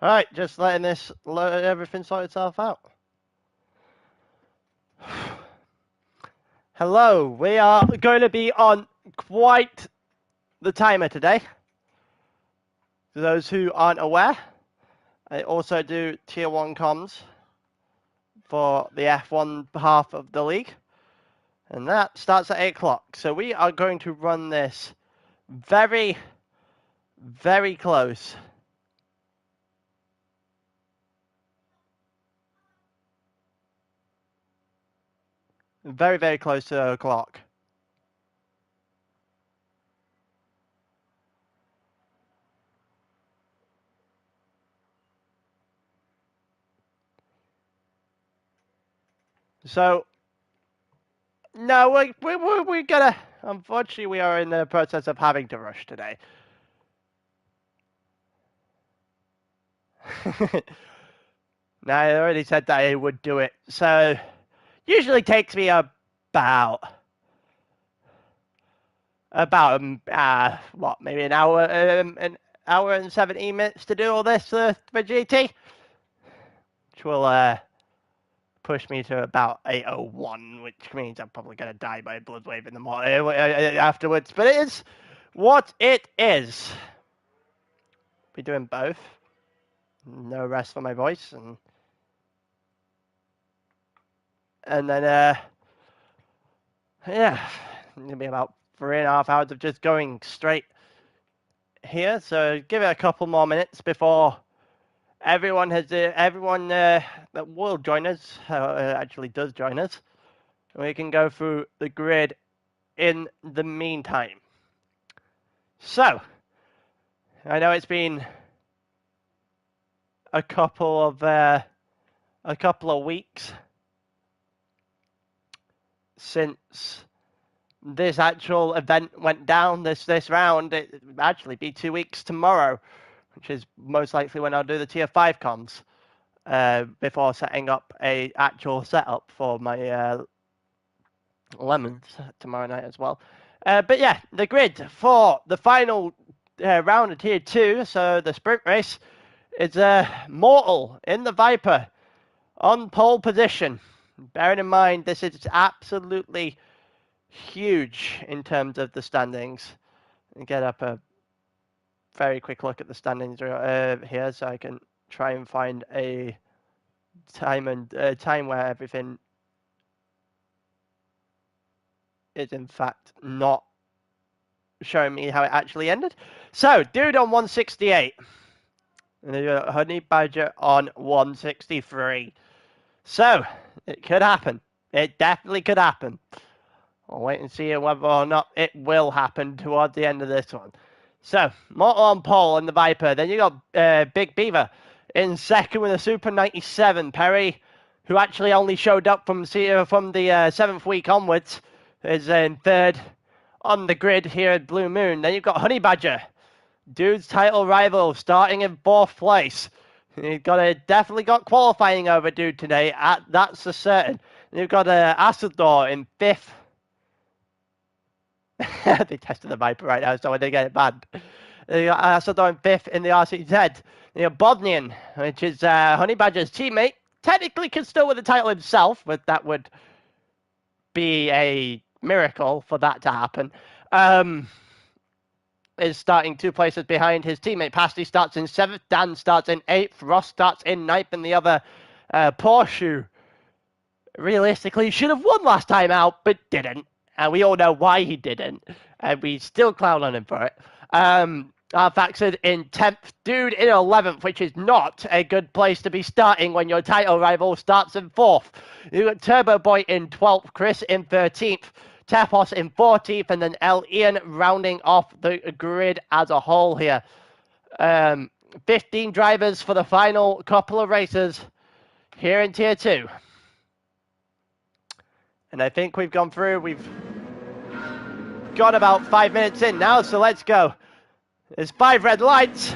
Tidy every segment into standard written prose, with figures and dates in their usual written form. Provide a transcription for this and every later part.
Alright, just letting everything sort itself out. Hello, we are going to be on quite the timer today. For those who aren't aware, I also do Tier 1 comms for the F1 half of the league. And that starts at 8 o'clock. So we are going to run this very, very close. Very, very close to 8 o'clock. So, no, we're gonna... Unfortunately, we are in the process of having to rush today. Now, I already said that I would do it. So, usually takes me about what, maybe an hour and 17 minutes to do all this for GT, which will push me to about 8:01, which means I'm probably gonna die by a blood wave in the morning afterwards. But it is what it is. Be doing both. No rest for my voice, and then yeah, it'll be about 3.5 hours of just going straight here. So give it a couple more minutes before everyone that will join us actually does join us. We can go through the grid in the meantime. So I know it's been a couple of weeks since this actual event went down, this round. It will actually be 2 weeks tomorrow, which is most likely when I'll do the Tier 5 comms, before setting up a actual setup for my Lemons tomorrow night as well. But yeah, the grid for the final round of Tier 2, so the sprint race, is Mortal in the Viper on pole position. Bearing in mind, this is absolutely huge in terms of the standings. And get up a very quick look at the standings here, so I can try and find a time where everything is in fact not showing me how it actually ended. So, dude on 168. And then you got Honey Badger on 163. So, it could happen. It definitely could happen. I'll wait and see whether or not it will happen towards the end of this one. So, Mortal on pole and the Viper. Then you got Big Beaver in second with a Super 97. Perry, who actually only showed up from the 7th week onwards, is in third on the grid here at Blue Moon. Then you've got Honey Badger, dude's title rival, starting in 4th place. You've definitely got qualifying over dude today. That's for certain. You've got Asador in 5th. They tested the Viper right now, so when they get it banned. You got Asador in 5th in the RCZ. You got Bodnian, which is Honey Badger's teammate. Technically could still win the title himself, but that would be a miracle for that to happen. Is starting 2 places behind his teammate. Pasty starts in 7th, Dan starts in 8th, Ross starts in 9th, and the other Porsche realistically should have won last time out, but didn't. And we all know why he didn't, and we still clown on him for it. Arfaxid in 10th, dude in 11th, which is not a good place to be starting when your title rival starts in 4th. You got Turbo Boy in 12th, Chris in 13th, Tepos in 14th, and then El Ian rounding off the grid as a whole here. 15 drivers for the final couple of races here in Tier 2. And I think we've gone through, we've got about 5 minutes in now, so let's go. There's 5 red lights.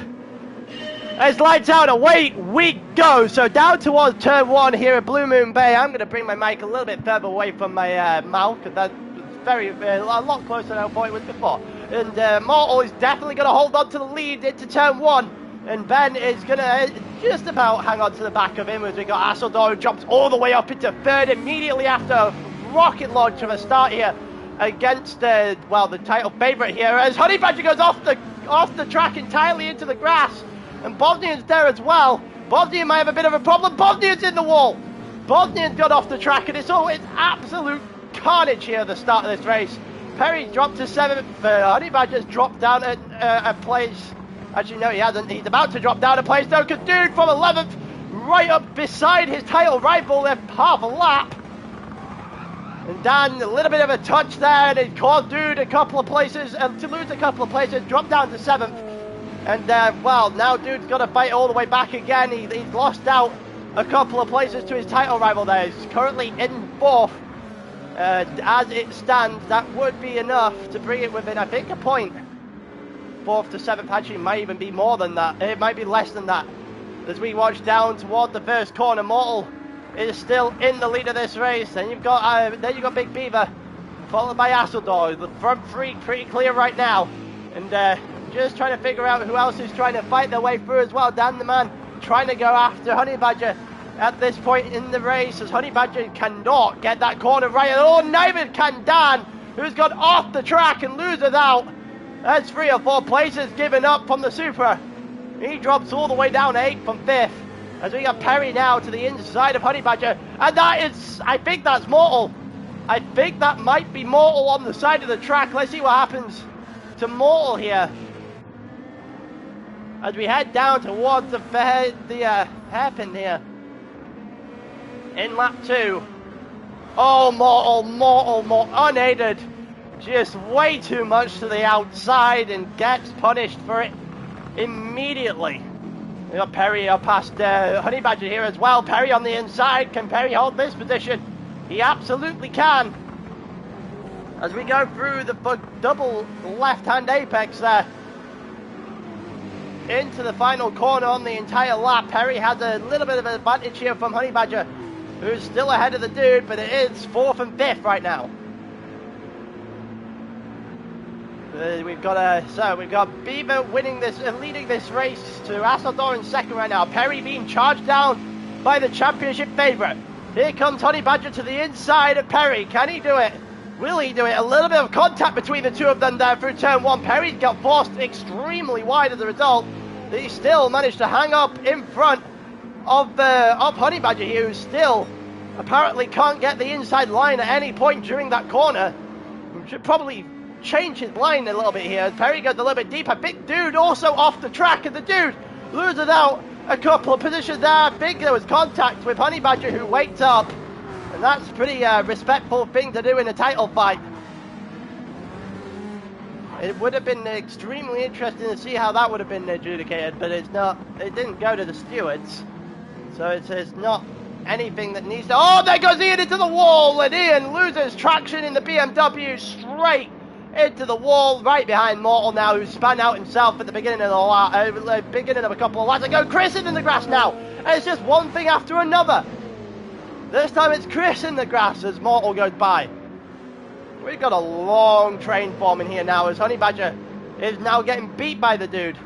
There's lights out, away we go. So down towards turn 1 here at Blue Moon Bay. I'm going to bring my mic a little bit further away from my mouth, because that's a lot closer than I thought it was before. And Mortal is definitely going to hold on to the lead into turn 1. And Ben is going to just about hang on to the back of him as we got Aseldor, who jumps all the way up into third immediately after a rocket launch of a start here against, well, the title favourite here, as Honey Badger goes off the track entirely into the grass. And Bosnian's there as well. Bosnian might have a bit of a problem. Bosnian's in the wall. Bosnian's got off the track, and it's absolute carnage here at the start of this race. Perry dropped to 7th. Honey Badger's dropped down a place. Actually, no, he hasn't. He's about to drop down a place, though, because dude from 11th, right up beside his title rival, they're half a lap. And Dan, a little bit of a touch there, and it caused dude a couple of places, to lose a couple of places, drop down to 7th. And, well, now dude's got to fight all the way back again. He's lost out a couple of places to his title rival there. He's currently in 4th. As it stands, that would be enough to bring it within, I think, a point. 4th to 7th actually might even be more than that. It might be less than that. As we watch down toward the first corner, Mortal is still in the lead of this race. Then you've got Big Beaver, followed by Aseldor. The front three pretty clear right now. And just trying to figure out who else is trying to fight their way through as well. Dan the man trying to go after Honey Badger at this point in the race, as Honey Badger cannot get that corner right. Oh, neither can Dan, who's gone off the track and loses out. That's 3 or 4 places given up from the Supra. He drops all the way down 8th from 5th. As we got Perry now to the inside of Honey Badger. And that is, I think that's Mortal. I think that might be Mortal on the side of the track. Let's see what happens to Mortal here. As we head down towards the hairpin here. In lap 2. Oh, Mortal, unaided. Just way too much to the outside and gets punished for it immediately. We got Perry up past Honey Badger here as well. Perry on the inside. Can Perry hold this position? He absolutely can. As we go through the double left-hand apex there. Into the final corner on the entire lap. Perry has a little bit of an advantage here from Honey Badger, who's still ahead of the dude, but it is 4th and 5th right now. We've got Beaver winning this, leading this race to Aseldor in 2nd right now. Perry being charged down by the championship favourite. Here comes Honey Badger to the inside of Perry. Can he do it? Will he do it? A little bit of contact between the two of them there through turn 1. Perry's got forced extremely wide as a result. He still managed to hang up in front of Honey Badger here, who still apparently can't get the inside line at any point during that corner. Should probably change his line a little bit here. Perry goes a little bit deeper. Big dude also off the track, and the dude loses out a couple of positions there. I think there was contact with Honey Badger, who waked up, and that's a pretty respectful thing to do in a title fight. It would have been extremely interesting to see how that would have been adjudicated, but it's not. It didn't go to the stewards, so it's not anything that needs to. Oh, there goes Ian into the wall, and Ian loses traction in the BMW straight into the wall, right behind Mortal now, who spun out himself at the beginning of the beginning of a couple of laps ago. Chris is in the grass now, and it's just one thing after another. This time it's Chris in the grass as Mortal goes by. We've got a long train forming here now, as Honey Badger is now getting beat by the dude.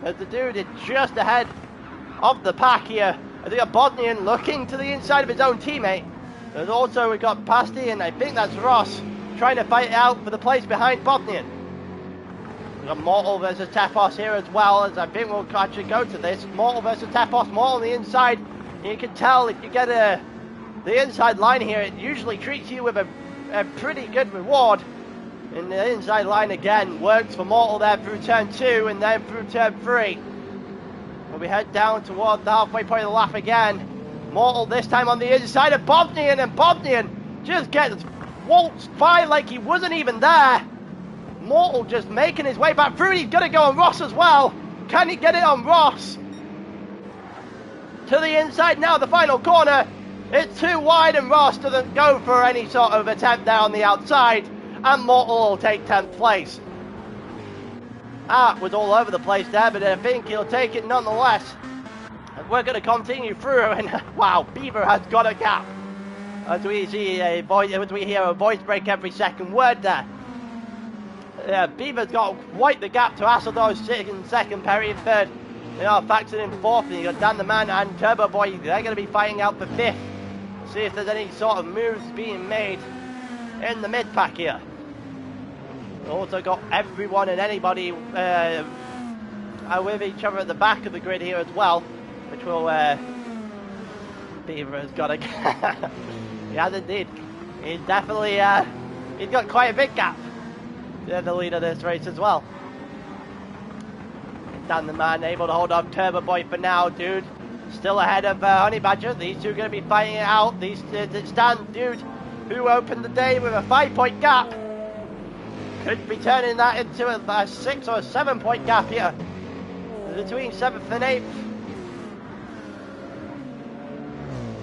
As the dude is just ahead of the pack here. I think a Bosnian looking to the inside of his own teammate. There's also, we've got Pasty, and I think that's Ross, trying to fight it out for the place behind Bosnian. We've got Mortal versus Tepos here as well, as I think we'll actually go to this. Mortal versus Tepos, Mortal on the inside. You can tell if you get the inside line here, it usually treats you with a pretty good reward. And the inside line again works for Mortal there through turn 2 and then through turn 3. When we head down toward the halfway point of the lap again, Mortal this time on the inside of Bosnian, and Bosnian just gets waltzed by like he wasn't even there. Mortal just making his way back through. He's going to go on Ross as well. Can he get it on Ross? To the inside now, the final corner. It's too wide, and Ross doesn't go for any sort of attempt there on the outside, and Mortal will take 10th place. That was all over the place there, but I think he'll take it nonetheless. And we're going to continue through, and wow, Beaver has got a gap. As we see as we hear a voice break every second word there. Yeah, Beaver's got quite the gap to Aseldor sitting in 2nd, Perry in 3rd. They are factored in 4th, and you got Dan the Man and Turbo Boy. They're going to be fighting out for 5th. See if there's any sort of moves being made in the mid pack here. Also got everyone and anybody with each other at the back of the grid here as well, which will Beaver has got a he has indeed. He's definitely he's got quite a big gap to the lead of this race as well. Dan the Man able to hold off Turbo Boy for now, dude. Still ahead of Honey Badger. These two are going to be fighting it out. It's Dan, dude, who opened the day with a 5-point gap. Could be turning that into a 6 or 7-point gap here between 7th and 8th.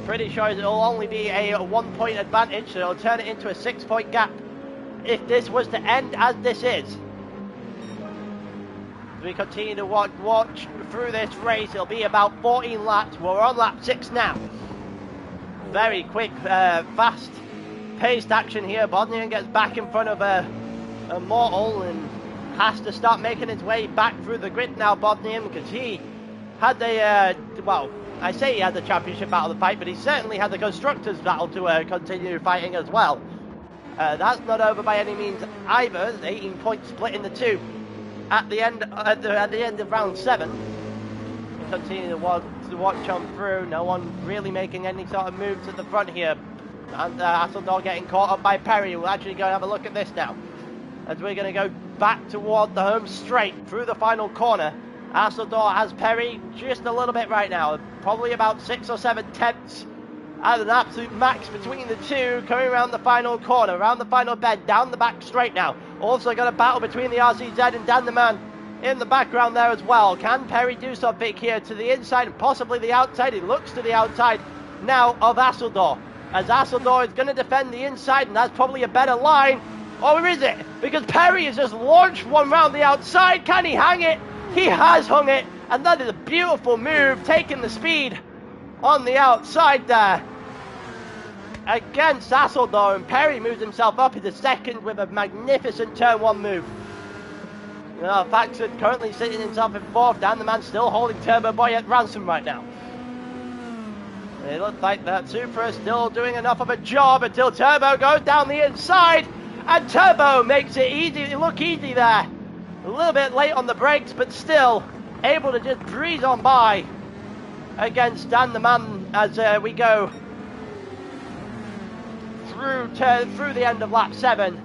Pretty sure it'll only be a 1-point advantage, so it'll turn it into a 6-point gap if this was to end as this is. As we continue to watch through this race, it'll be about 14 laps. We're on lap 6 now. Very quick, fast-paced action here. Bodnian gets back in front of a Mortal and has to start making his way back through the grid now, Bodnian, because he had the, well, I say he had the championship battle to fight, but he certainly had the constructors battle to continue fighting as well. That's not over by any means either. There's 18 points split in the two at the end of round 7. We continue to watch on through. No one really making any sort of moves at the front here, and Hasseldor getting caught up by Perry. We'll actually go and have a look at this now, as we're going to go back toward the home straight through the final corner. Hasseldor has Perry just a little bit right now, probably about 6 or 7 tenths at an absolute max between the two, coming around the final corner, around the final bend, down the back straight now. Also got a battle between the RCZ and Dan the Man in the background there as well. Can Perry do something here to the inside and possibly the outside? He looks to the outside now of Hasseldor, as Hasseldor is going to defend the inside, and that's probably a better line. Or is it? Because Perry has just launched one round the outside. Can he hang it? He has hung it, and that is a beautiful move, taking the speed on the outside there against Hasseldor, and Perry moves himself up into second with a magnificent turn 1 move. Faxon currently sitting himself in 4th. Dan the Man still holding Turbo Boy at ransom right now. It looks like that Supra is still doing enough of a job until Turbo goes down the inside, and Turbo makes it easy. Look easy there. A little bit late on the brakes, but still able to just breeze on by against Dan the Man as we go through the end of lap 7,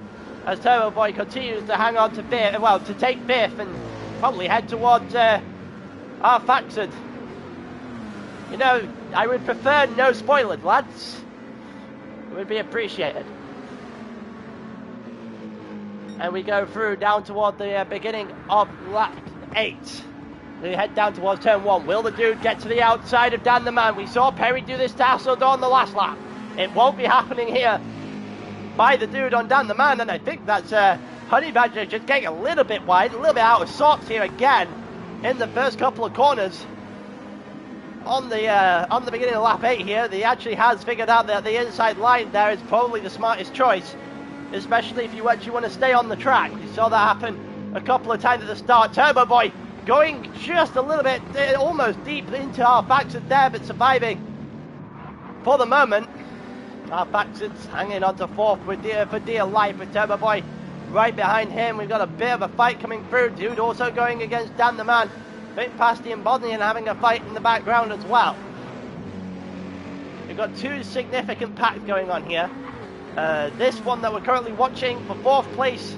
as Turbo Boy continues to hang on to 5th, well, to take 5th and probably head towards our Faxon. You know, I would prefer no spoilers, lads. It would be appreciated. And we go through down toward the beginning of lap 8. We head down towards turn 1. Will the dude get to the outside of Dan the Man? We saw Perry do this to Hasseldor on the last lap. It won't be happening here by the dude on Dan the Man, and I think that's Honey Badger just getting a little bit wide, a little bit out of sorts here again in the first couple of corners. On the beginning of lap 8 here, he actually has figured out that the inside line there is probably the smartest choice, especially if you actually want to stay on the track. You saw that happen a couple of times at the start. Turbo Boy going just a little bit, almost deep into our Faxon there, but surviving for the moment. Our Faxon's hanging on to 4th for dear life, with Turbo Boy right behind him. We've got a bit of a fight coming through. Dude also going against Dan the Man. Bit past the Bodney and having a fight in the background as well. We've got 2 significant packs going on here. This one that we're currently watching for 4th place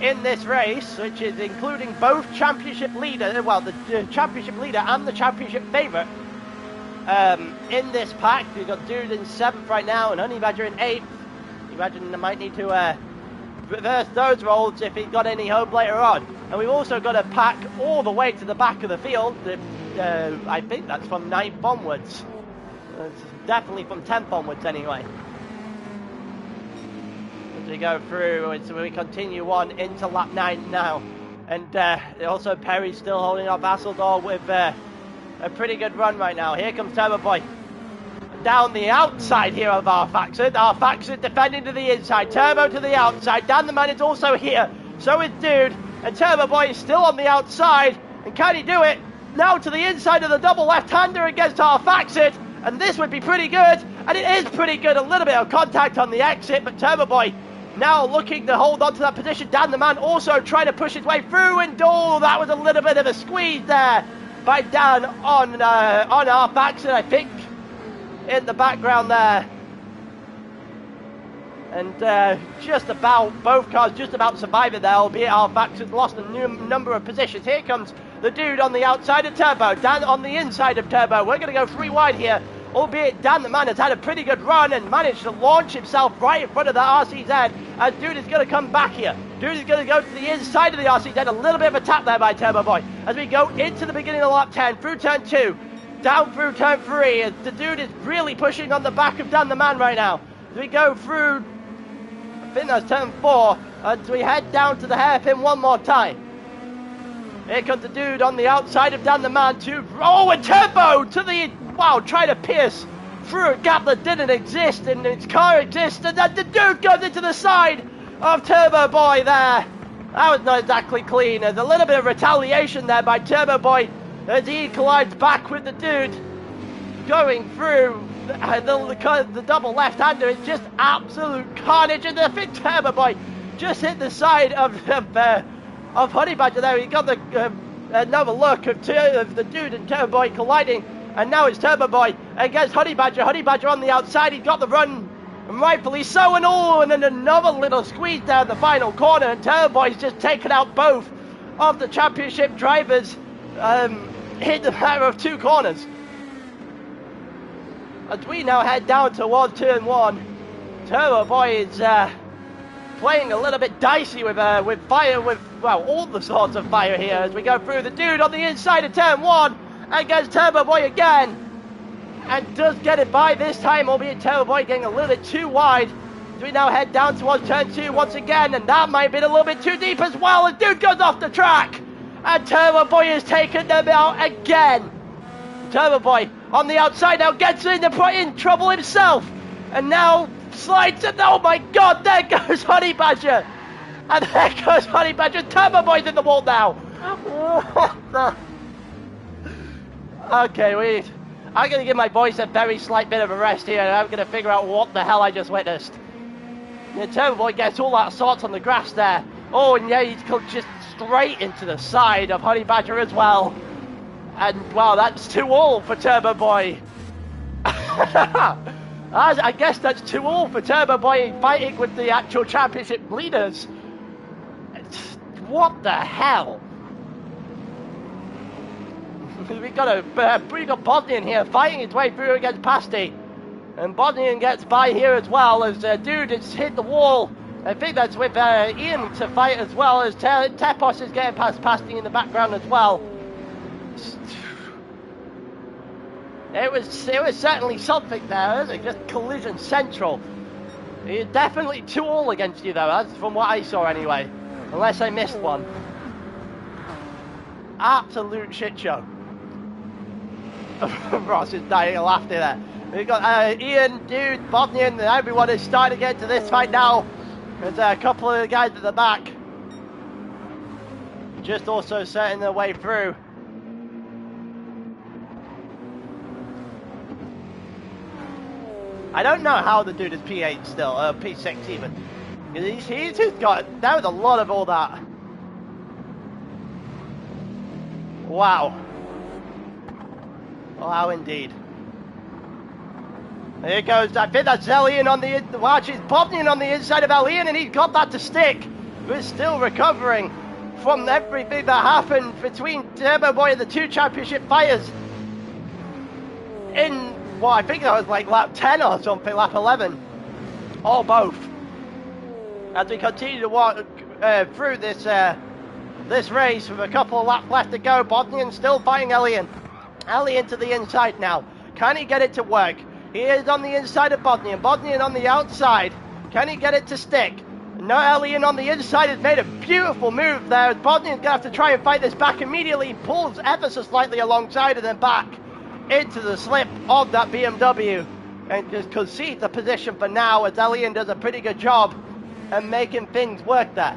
in this race, which is including both championship leader, well, the championship leader and the championship favourite in this pack. We've got Dude in 7th right now and Honey Badger in 8th. Imagine they might need to reverse those roles if he got any home later on. And we've also got a pack all the way to the back of the field. I think that's from 9th onwards. It's definitely from 10th onwards anyway. As we go through, so we continue on into lap 9 now. And also Perry's still holding up Hasseldor with a pretty good run right now. Here comes Turbo Boy. Down the outside here of our Faxon. Our Faxon defending to the inside. Turbo to the outside. Dan the Man is also here. So is Dude. And Turbo Boy is still on the outside. And can he do it? now to the inside of the double left-hander against our Faxit, and this would be pretty good, and it is pretty good. A little bit of contact on the exit, but Turbo Boy now looking to hold on to that position. Dan the Man also trying to push his way through, and oh, that was a little bit of a squeeze there by Dan on our Faxit, I think, in the background there. And just about, both cars just about surviving there, albeit our Faxit lost a number of positions. Here comes the dude on the outside of Turbo, Dan on the inside of Turbo. We're going to go 3 wide here, albeit Dan the Man has had a pretty good run and managed to launch himself right in front of the RCZ, and dude is going to come back here. Dude is going to go to the inside of the RCZ, a little bit of a tap there by Turbo Boy, as we go into the beginning of lap 10, through turn 2, down through turn 3, as the dude is really pushing on the back of Dan the Man right now. As we go through, I think that's turn 4, as we head down to the hairpin one more time. Here comes the dude on the outside of Dan the Man to, oh, and Turbo to the, wow, trying to pierce through a gap that didn't exist, and its car exists, and then the dude goes into the side of Turbo Boy there. That was not exactly clean. There's a little bit of retaliation there by Turbo Boy as he collides back with the dude going through the double left-hander. It's just absolute carnage, and I think Turbo Boy just hit the side of Honey Badger there. He got the another look of the dude and Turbo Boy colliding, and now it's Turbo Boy against Honey Badger. Honey Badger on the outside, he got the run, and rightfully so, and oh, and then another little squeeze down the final corner, and Turbo Boy's just taken out both of the championship drivers, hit the matter of 2 corners. As we now head down towards turn 1, Turbo Boy is playing a little bit dicey with fire, with, well, all the sorts of fire here as we go through. The dude on the inside of turn 1 against Turbo Boy again, and does get it by this time, albeit Turbo Boy getting a little bit too wide. As we now head down towards turn 2 once again, and that might have been a little bit too deep as well. The dude goes off the track, and Turbo Boy has taken them out again. Turbo Boy on the outside now gets in trouble himself, and now slides, and oh my god, there goes Honey Badger, and there goes Honey Badger. Turbo Boy's in the wall now. Okay, I'm going to give my voice a very slight bit of a rest here, and I'm going to figure out what the hell I just witnessed. Yeah, Turbo Boy gets all that sorts on the grass there. Oh, and yeah, he's come just straight into the side of Honey Badger as well. And, well, that's 2-all for Turbo Boy. I guess that's 2-all for Turbo Boy fighting with the actual championship leaders. What the hell? we got Bosnian here fighting his way through against Pasty. And Bosnian gets by here as well as dude has hit the wall. I think that's with Ian to fight as well, as Tepos is getting past Pasty in the background as well. It was certainly something there, isn't it? Just collision central. He's definitely 2-all against you though, that's from what I saw anyway. Unless I missed one. Absolute shit show. Ross is dying of laughter there. We've got Ian, dude, Bosnian, and everyone is starting to get to this fight now. There's a couple of guys at the back just also setting their way through. I don't know how the dude is P8 still, P6 even. He's just got, that was a lot of all that. Wow. Wow indeed. There goes, I think that's Elian on the, watch, it's Bosnian on the inside of Elian, and he's got that to stick. We're still recovering from everything that happened between Turbo Boy and the 2 championship fighters in, well, I think that was like lap 10 or something, lap 11, or both. As we continue to walk through this this race with a couple of laps left to go, Bosnian still fighting Elian. Elian to the inside now. Can he get it to work? He is on the inside of Bosnian. Bosnian on the outside. Can he get it to stick? No, Elian on the inside has made a beautiful move there. Bosnian's going to have to try and fight this back immediately. He pulls ever so slightly alongside and then back into the slip of that BMW. And just concedes the position for now, as Elian does a pretty good job at making things work there.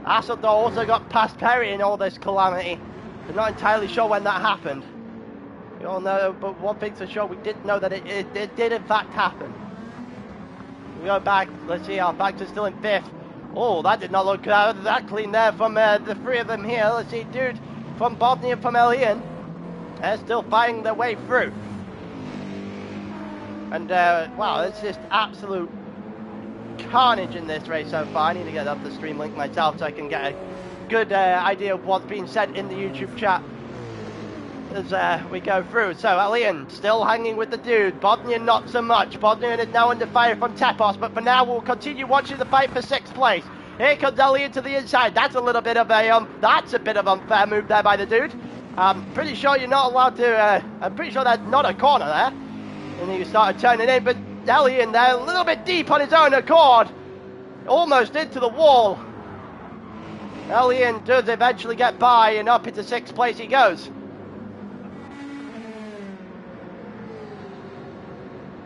Hasseldahl also got past Perry in all this calamity. We're not entirely sure when that happened. We all know, but one thing's for sure, we did know that it did in fact happen. We go back, let's see, our Factor's still in 5th. Oh, that did not look that clean there from the 3 of them here. Let's see, dude from Bosnia and from Elian. They're still fighting their way through. And, wow, it's just absolute carnage in this race so far. I need to get up the stream link myself so I can get a good idea of what's being said in the YouTube chat as we go through. So Elian still hanging with the dude. Bodnian not so much. Bodnian is now under fire from Tepos, but for now we'll continue watching the fight for 6th place. Here comes Elian to the inside. That's a little bit of a that's a bit of unfair move there by the dude. I'm pretty sure you're not allowed to. I'm pretty sure that's not a corner there. And he started turning in, but Elian there a little bit deep on his own accord, almost into the wall. Elian does eventually get by, and up into 6th place he goes.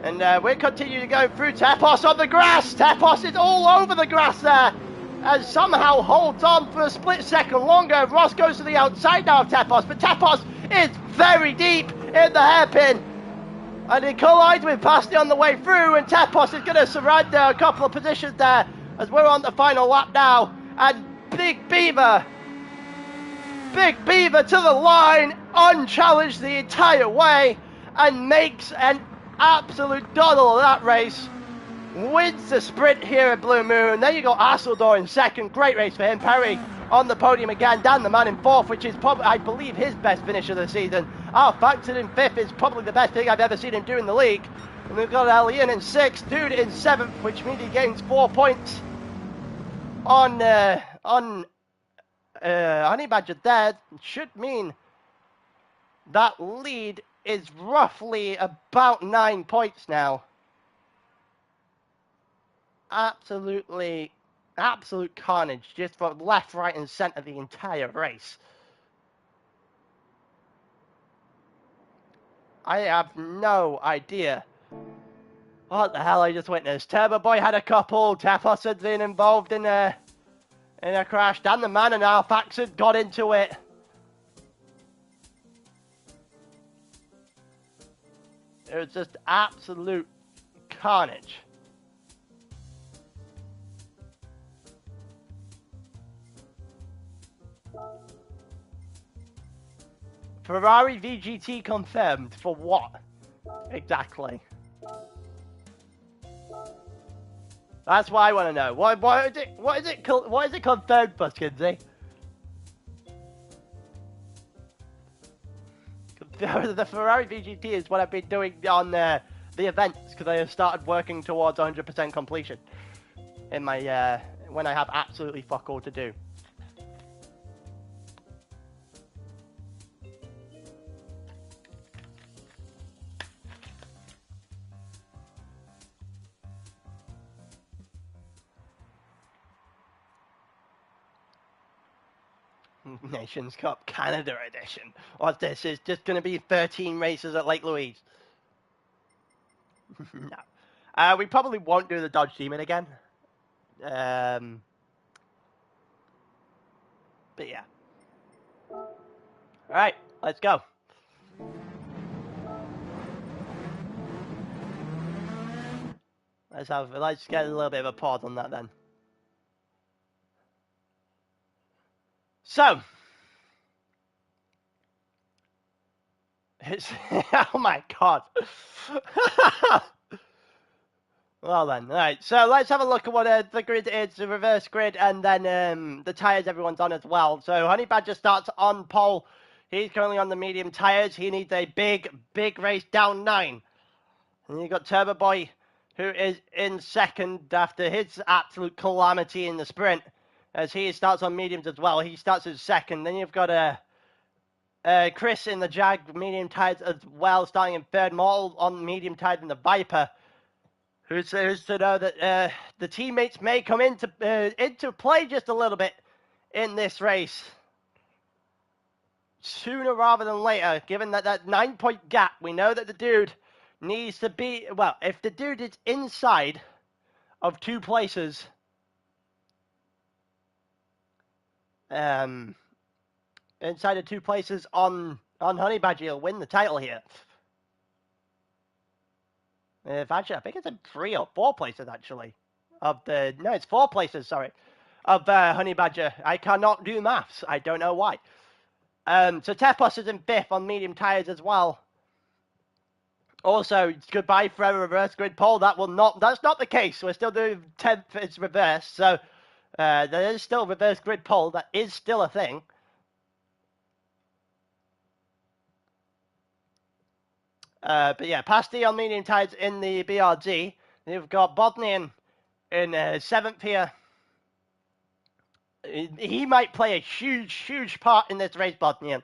And we're continuing to go through Tepos on the grass. Tepos is all over the grass there, and somehow holds on for a split second longer. Ross goes to the outside now of Tepos, but Tepos is very deep in the hairpin. And he collides with Basti on the way through, and Tepos is going to surrender a couple of positions there as we're on the final lap now. And Big Beaver to the line, unchallenged the entire way, and makes an absolute doddle of that race. Wins the sprint here at Blue Moon. Then you got Asseldor in 2nd. Great race for him. Perry on the podium again. Dan the man in 4th, which is probably, I believe, his best finish of the season. Factored in 5th is probably the best thing I've ever seen him do in the league. And we've got Elian in 6th, Dude in 7th, which means he gains 4 points on Honey Badger there. Should mean that lead is roughly about 9 points now. Absolute carnage just from left, right, and centre the entire race. I have no idea what the hell I just witnessed. Turbo Boy had a couple. Tepos had been involved in a crash. Dan the man and Alfax had got into it. It was just absolute carnage. Ferrari VGT confirmed for what? Exactly. That's what I want to know. What is it confirmed for, Skinsy? The Ferrari VGT is what I've been doing on the events because I have started working towards 100% completion in my when I have absolutely fuck all to do. Nations Cup Canada edition. What's this? It's just going to be 13 races at Lake Louise. No. We probably won't do the Dodge Demon again. But yeah. Alright, let's go. Let's get a little bit of a pause on that then. So, it's, oh my god. Well then, alright, so let's have a look at what the grid is, the reverse grid, and then the tyres everyone's on as well. So Honey Badger starts on pole. He's currently on the medium tyres. He needs a big race down 9. And you've got Turbo Boy, who is in 2nd after his absolute calamity in the sprint. As he starts on mediums as well. He starts as 2nd. Then you've got Chris in the Jag medium tyres as well, starting in 3rd. Mortal on medium tyres in the Viper. Who's to know that the teammates may come into play just a little bit in this race. Sooner rather than later, given that 9-point gap, we know that the dude needs to be... Well, if the dude is inside of 2 places... inside of 2 places on Honey Badger, he'll win the title here. Actually, I think it's in 3 or 4 places, actually. No, it's 4 places, sorry. Of Honey Badger. I cannot do maths. I don't know why. So Tepos is in 5th on medium tires as well. Also, goodbye for a reverse grid pole. That's not the case. We're still doing 10th, it's reverse. So there is still reverse grid pole. That is still a thing. But yeah, Pasty on medium tires in the BRG. You've got Bodnian in 7th here. He might play a huge part in this race, Bodnian.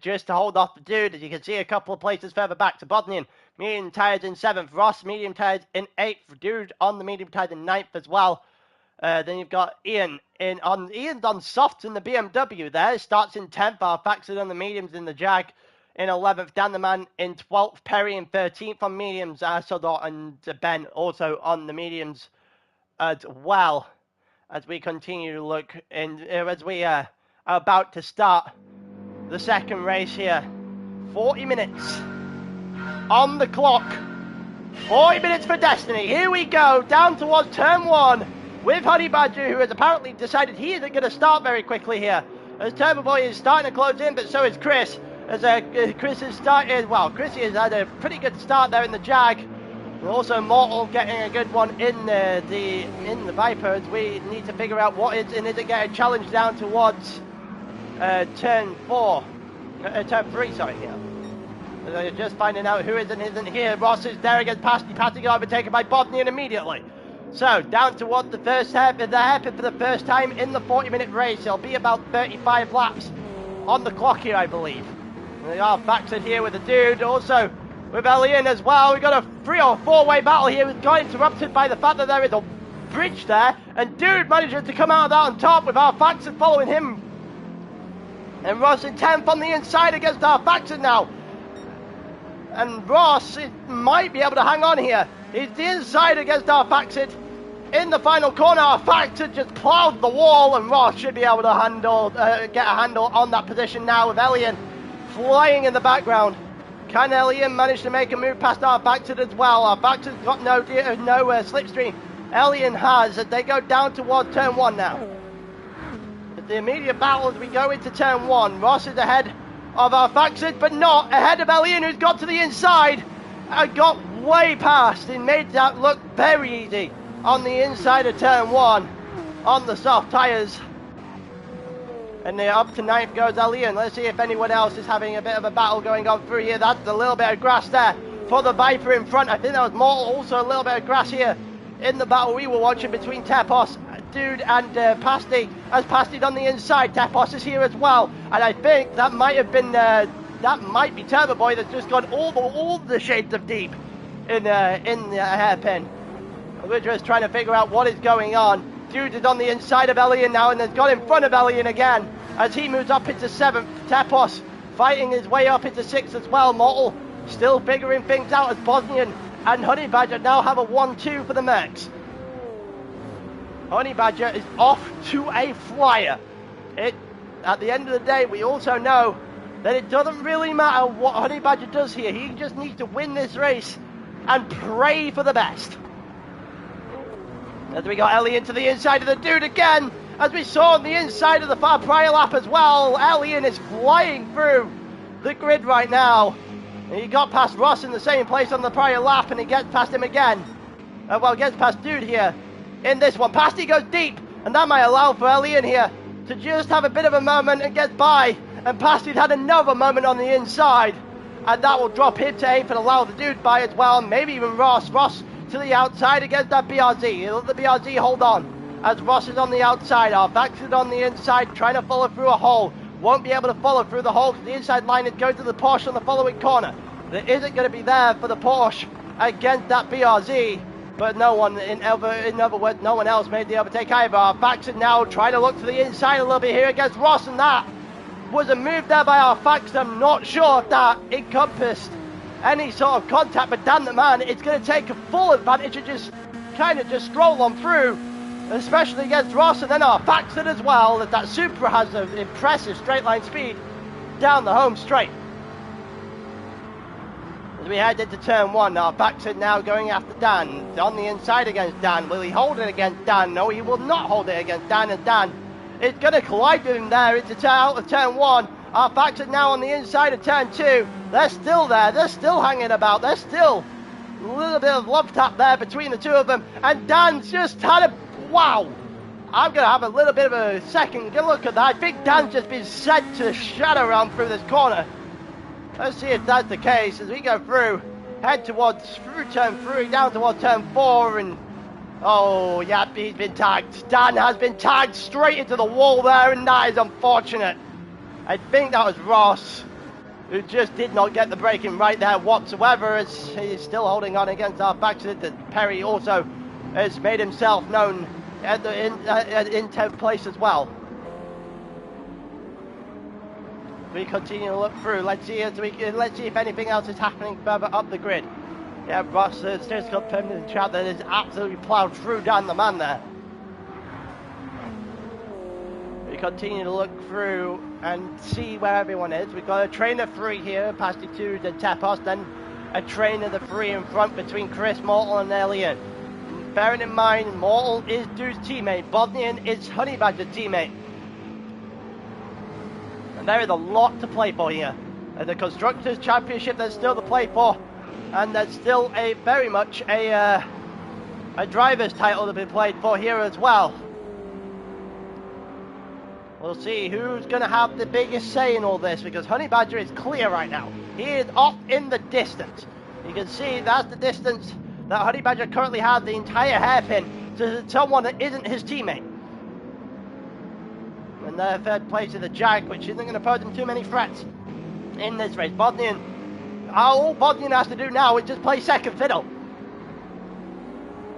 Just to hold off the dude, as you can see a couple of places further back to Bodnian. Medium tires in 7th. Ross, medium tires in 8th. Dude on the medium tires in 9th as well. Then you've got Ian's on softs in the BMW there. Starts in 10th. Arfaxid on the mediums in the Jag in 11th. Dan the Man in 12th. Perry in 13th on mediums. Sodor and Ben also on the mediums as well. As we continue to look in, as we are about to start the second race here. 40 minutes on the clock. 40 minutes for destiny. Here we go, down towards turn 1 with Honey Badger, who has apparently decided he isn't going to start very quickly here. As Turbo Boy is starting to close in, but so is Chris. As Chris has started, well, Chris has had a pretty good start there in the Jag. And also Mortal getting a good one in the Viper, as we need to figure out what is, and is it getting challenged down towards turn 3, sorry, here. So just finding out who is and isn't here. Ross is there against Pasty. Pasty got overtaken by Bodnian immediately. So, down towards the first hairpin. The hairpin for the first time in the 40-minute race. It'll be about 35 laps on the clock here, I believe. We are Faxon here with the dude. Also, with Elian as well. We've got a 3 or 4-way battle here. We've got interrupted by the fact that there is a bridge there. And dude manages to come out of that on top with our Faxon following him. And Ross in 10th on the inside against our Faxon now. And Ross might be able to hang on here. He's the inside against our Faxon. In the final corner, our Faxon just ploughed the wall, and Ross should be able to get a handle on that position now with Elian flying in the background. Can Elian manage to make a move past our Faxon as well? Our Faxon's got no slipstream. Elian has, as they go down towards turn 1 now. The immediate battle as we go into turn 1. Ross is ahead of our Faxon, but not ahead of Elian, who's got to the inside and got way past and made that look very easy on the inside of turn 1 on the soft tyres. And up to 9th goes Elian. Let's see if anyone else is having a bit of a battle going on through here. That's a little bit of grass there for the Viper in front. I think that was Mortal. Also a little bit of grass here in the battle we were watching between Tepos, dude, and Pasty. As Pasty's on the inside, Tepos is here as well. And I think that might have been, that might be Turbo Boy that's just gone all the shades of deep in the hairpin. We're just trying to figure out what is going on. Dude is on the inside of Elian now and has got in front of Elian again as he moves up into 7th. Tepos fighting his way up into 6th as well. Mortal still figuring things out as Bosnian and Honey Badger now have a 1-2 for the Mercs. Honey Badger is off to a flyer. At the end of the day, we also know that it doesn't really matter what Honey Badger does here. He just needs to win this race and pray for the best. As we got Elian to the inside of the dude again, as we saw on the inside of the far prior lap as well. Elian is flying through the grid right now. And he got past Ross in the same place on the prior lap, and he gets past him again. Gets past dude here in this one. Pasty goes deep, and that might allow for Elian here to just have a bit of a moment and get by. And Pasty's had another moment on the inside, and that will drop him to 8th and allow the dude by as well, maybe even Ross. Ross to the outside against that BRZ. Let the BRZ hold on as Ross is on the outside. Our Vax is on the inside trying to follow through a hole. Won't be able to follow through the hole because the inside line is going to the Porsche on the following corner. It isn't going to be there for the Porsche against that BRZ. But no one, in other words, no one else made the overtake either. Our Vax now trying to look to the inside a little bit here against Ross, and that was a move there by our Vax. I'm not sure if that encompassed any sort of contact, but damn the man, it's going to take a full advantage and just kind of just stroll on through especially against Ross, and then our Paxton as well, that Supra has an impressive straight line speed down the home straight. As we head into turn 1, our Paxton now going after Dan, on the inside against Dan. Will he hold it against Dan? No, he will not hold it against Dan, and Dan is going to collide with him there out of turn 1. Our Paxton now on the inside of turn 2. They're still there, they're still hanging about, they're still a little bit of love tap there between the two of them, and Dan's just had a wow. I'm going to have a little bit of a second look at that. I think Dan's just been sent to shadow realm through this corner. Let's see if that's the case as we go through, head towards through turn 3, down towards turn 4, and oh yeah, he's been tagged. Dan has been tagged straight into the wall there, and that is unfortunate. I think that was Ross, who just did not get the braking right there whatsoever, as he's still holding on against our backseat. That Perry also has made himself known at in 10th place as well. We continue to look through. Let's see if anything else is happening further up the grid. Yeah, Ross has just got permanent chat that is absolutely ploughed through down the man there. We continue to look through and see where everyone is. We've got a trainer 3 here, past the 2 to Tepos, then a trainer the 3 in front between Chris, Mortal and Alien. Bearing in mind, Mortal is Dude's teammate, Bodnian is Honey Badger's teammate. And there is a lot to play for here. The Constructors' Championship, there's still to play for, and there's still a very much a driver's title to be played for here as well. We'll see who's going to have the biggest say in all this, because Honey Badger is clear right now. He is off in the distance. You can see that's the distance that Honey Badger currently has, the entire hairpin, to someone that isn't his teammate. And their 3rd place is the Jag, which isn't going to pose him too many threats in this race. Bodnian, all Bodnian has to do now is just play second fiddle.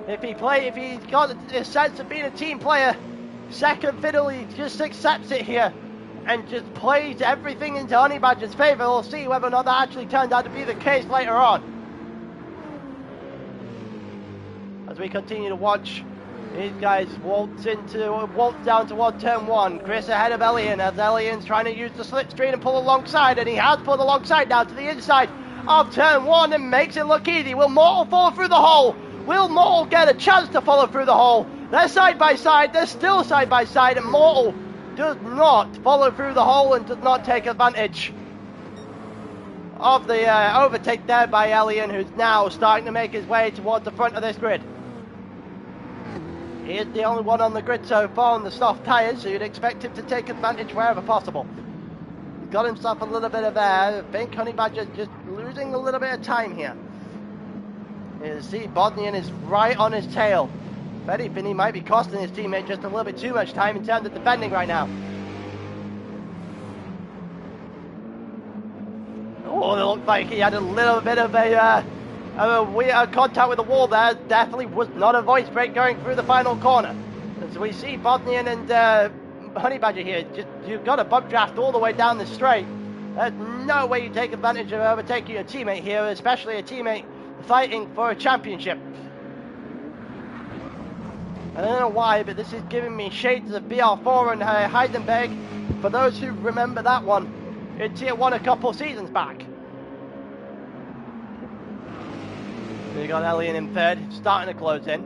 If he's got a sense of being a team player, second fiddle, he just accepts it here and just plays everything into Honey Badger's favour. We'll see whether or not that actually turns out to be the case later on. As we continue to watch these guys waltz down towards turn 1. Chris ahead of Elian, as Elian's trying to use the slipstream and pull alongside, and he has pulled alongside now to the inside of turn 1 and makes it look easy. Will Mortal follow through the hole? Will Mortal get a chance to follow through the hole? They're side by side, they're still side by side, and Mortal does not follow through the hole and does not take advantage of the overtake there by Elian, who's now starting to make his way towards the front of this grid. He is the only one on the grid so far on the soft tyres, so you'd expect him to take advantage wherever possible. He's got himself a little bit of air. I think Honey Badger just losing a little bit of time here. You see Bodnian is right on his tail. If anything, he might be costing his teammate just a little bit too much time in terms of defending right now. Oh, it looked like he had a little bit of a weird contact with the wall there. Definitely was not a voice break going through the final corner. As we see Bodnian and Honey Badger here, you've got a bump draft all the way down the straight. There's no way you take advantage of overtaking your teammate here, especially a teammate fighting for a championship. I don't know why, but this is giving me shades of BR4 and Heidenberg, for those who remember that one in Tier 1 a couple seasons back. We got Elian in 3rd, starting to close in.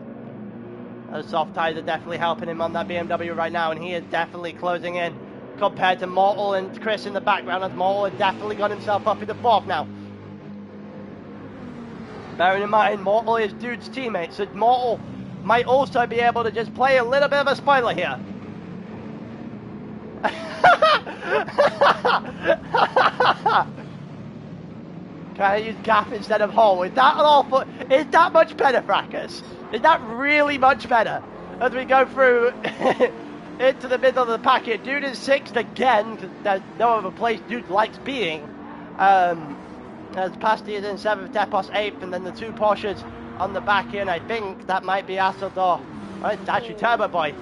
The soft tyres are definitely helping him on that BMW right now, and he is definitely closing in compared to Mortal and Chris in the background, as Mortal has definitely got himself up into 4th now. Bearing in mind, Mortal is Dude's teammate, so Mortal might also be able to just play a little bit of a spoiler here. Trying to use gap instead of hole. Is that much better, Fracas? Is that really much better? As we go through into the middle of the packet, Dude is 6th again, because there's no other place Dude likes being. As Pasty is in 7th, Tepos 8th, and then the 2 Porsches on the back here, and I think that might be Asseldor. Oh, it's actually Turbo Boy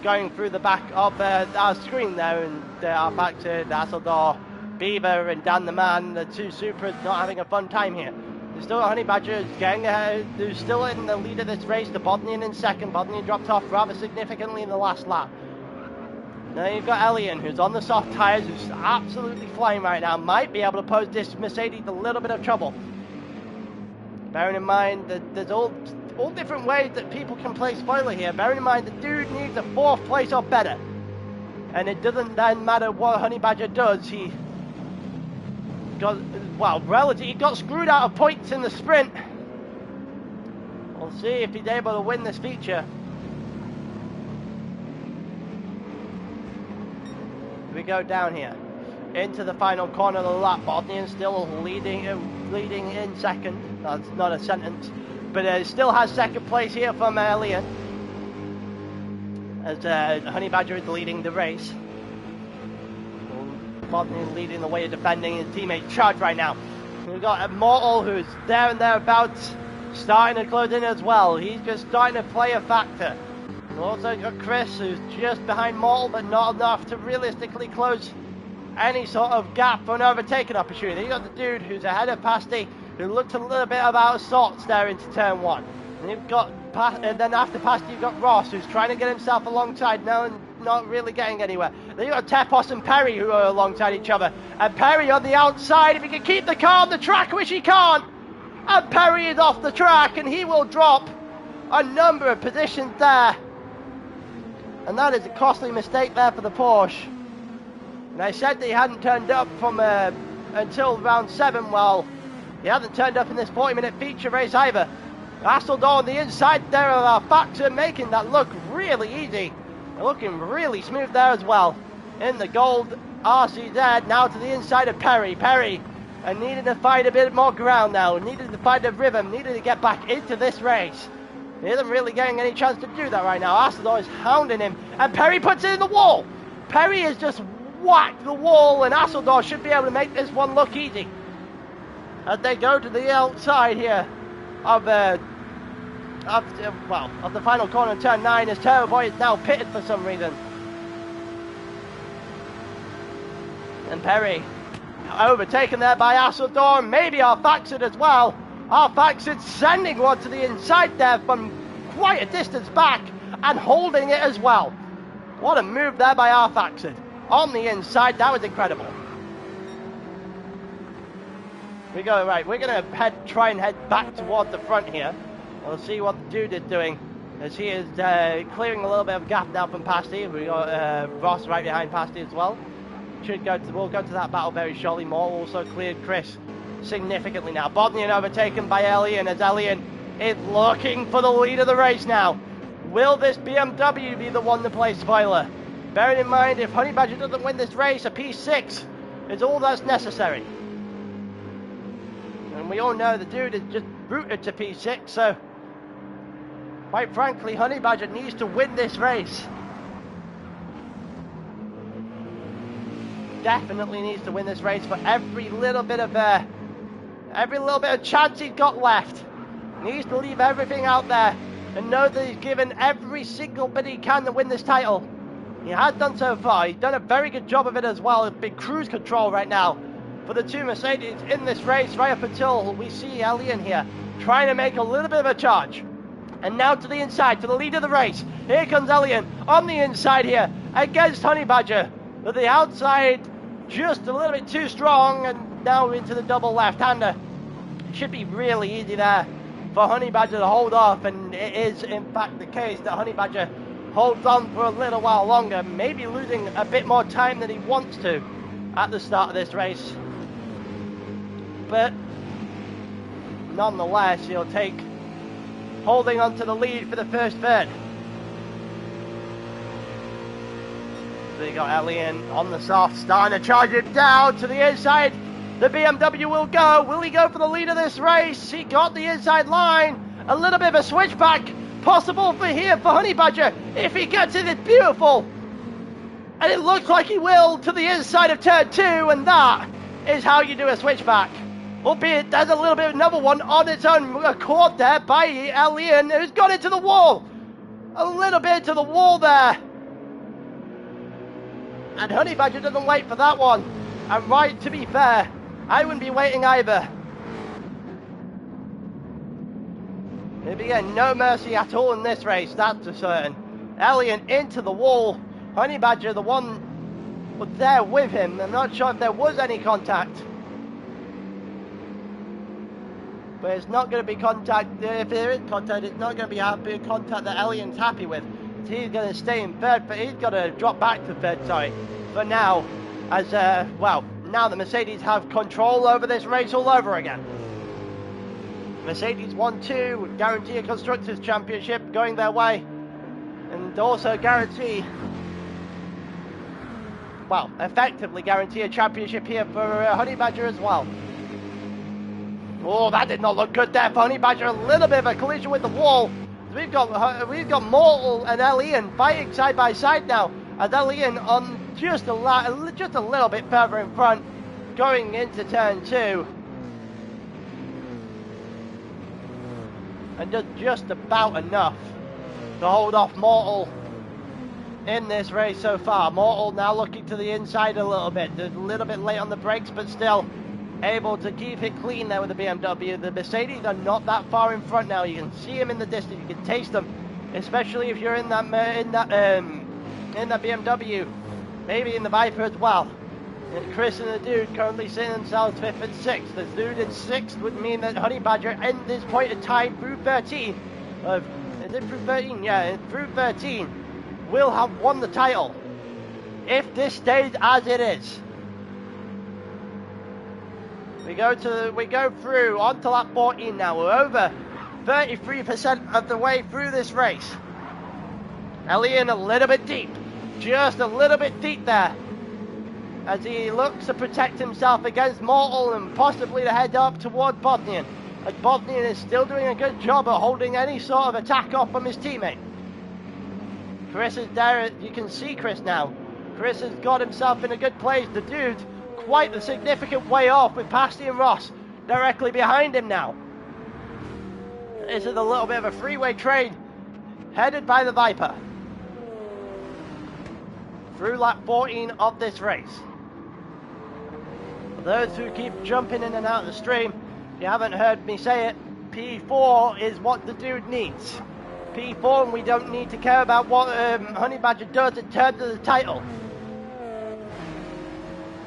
going through the back of our screen there, and our back to Asseldor, Beaver and Dan the Man, the 2 Supras not having a fun time here. Still got Honey Badger getting ahead, who's still in the lead of this race. The Bodnian in second. Bodnian dropped off rather significantly in the last lap. Now you've got Elian, who's on the soft tyres, who's absolutely flying right now. Might be able to pose this Mercedes a little bit of trouble. Bearing in mind that there's all different ways that people can play spoiler here. Bearing in mind the dude needs a 4th place or better. And it doesn't then matter what Honey Badger does. He got, well, he got screwed out of points in the sprint. We'll see if he's able to win this feature. We go down here into the final corner of the lap. Bodnian still leading in second. That's not a sentence, but it still has second place here from Elian, as Honey Badger is leading the race. Bodnian leading the way of defending his teammates. Charge right now. We've got Immortal, who's there and thereabouts, starting to close in as well. He's just starting to play a factor. We've also got Chris, who's just behind Mortal, but not enough to realistically close any sort of gap for an overtaking opportunity. You've got the dude who's ahead of Pasty, who looked a little bit out of sorts there into turn 1. And you've got, and then after Pasty, you've got Ross, who's trying to get himself alongside now and not really getting anywhere. Then you've got Tepos and Perry, who are alongside each other. And Perry on the outside, if he can keep the car on the track, which he can't. And Perry is off the track, and he will drop a number of positions there. And that is a costly mistake there for the Porsche. And I said that he hadn't turned up from until round 7. Well, he hasn't turned up in this 40-minute feature race either. Hasseldahl on the inside there of our factor, making that look really easy. Looking really smooth there as well. In the gold RCZ, now to the inside of Perry. Perry needed to find a bit more ground now. Needed to find a rhythm. Needed to get back into this race. He isn't really getting any chance to do that right now. Hasseldahl is hounding him, and Perry puts it in the wall. Perry has just whacked the wall, and Hasseldahl should be able to make this one look easy. As they go to the outside here of the final corner, turn 9, as Turbo Boy is now pitted for some reason. And Perry overtaken there by Hasseldahl, maybe Arfaxid as well. Arfaxid sending one to the inside there from quite a distance back and holding it as well. What a move there by Arfaxid. On the inside, that was incredible. We go, right, we're going to try and head back towards the front here. We'll see what the dude is doing, as he is clearing a little bit of gap now from Pasty. We got Ross right behind Pasty as well. We'll go to that battle very shortly. Moore also cleared Chris significantly now. Bodnian overtaken by Elian, as Elian is looking for the lead of the race now. Will this BMW be the one to play spoiler? Bearing in mind, if Honey Badger doesn't win this race, a P6 is all that's necessary. And we all know the dude is just rooted to P6, so quite frankly, Honey Badger needs to win this race. Definitely needs to win this race for every little bit of chance he's got left. Needs to leave everything out there and know that he's given every single bit he can to win this title. He has done so far. He's done a very good job of it as well. It's been cruise control right now for the two Mercedes in this race, right up until we see Elian here trying to make a little bit of a charge. And now to the inside, to the lead of the race. Here comes Elian on the inside here against Honey Badger. But the outside just a little bit too strong, and now into the double left-hander. Should be really easy there for Honey Badger to hold off, and it is in fact the case that Honey Badger holds on for a little while longer, maybe losing a bit more time than he wants to at the start of this race. But nonetheless, he'll take holding on to the lead for the first third. So you got Elian on the soft, starting to charge it down to the inside. The BMW will go. Will he go for the lead of this race? He got the inside line. A little bit of a switchback possible for here for Honey Badger. If he gets it, it's beautiful. And it looks like he will to the inside of turn 2, and that is how you do a switchback. Albeit there's a little bit of another one on its own accord there by Elian, who's got into the wall. A little bit to the wall there. And Honey Badger doesn't wait for that one. And right, to be fair, I wouldn't be waiting either. They'll be getting no mercy at all in this race, that's for certain. Alien into the wall. Honey Badger, the one there with him. I'm not sure if there was any contact. But it's not going to be contact. If there is contact, it's not going to be happy contact that Alien's happy with. He's going to stay in third, but he's got to drop back to third, sorry. For now, as, well, now the Mercedes have control over this race all over again. Mercedes 1-2 would guarantee a Constructors' Championship going their way. And also guarantee, well, effectively guarantee a championship here for Honey Badger as well. Oh, that did not look good there for Honey Badger. A little bit of a collision with the wall. We've got Mortal and Alien fighting side by side now. As Alien on just a little bit further in front, going into turn 2. And does just about enough to hold off Mortal in this race so far. Mortal now looking to the inside a little bit late on the brakes, but still able to keep it clean there with the BMW. The Mercedes are not that far in front now. You can see them in the distance. You can taste them, especially if you're in that BMW, maybe in the Viper as well. And Chris and the Dude currently sitting themselves 5th and 6th. The Dude in 6th would mean that Honey Badger, at this point in time, through 13, is it through 13? Yeah, through 13, will have won the title if this stays as it is. We go through onto lap 14 now. We're over 33% of the way through this race. Alien a little bit deep, just a little bit deep there, as he looks to protect himself against Mortal and possibly to head up toward Bosnian. As Bosnian is still doing a good job of holding any sort of attack off from his teammate. Chris is there, you can see Chris now. Chris has got himself in a good place. The Dude quite the significant way off with Pasty and Ross directly behind him now. This is a little bit of a freeway train headed by the Viper through lap 14 of this race. For those who keep jumping in and out of the stream, if you haven't heard me say it, P4 is what the Dude needs. P4, and we don't need to care about what Honey Badger does in terms of the title.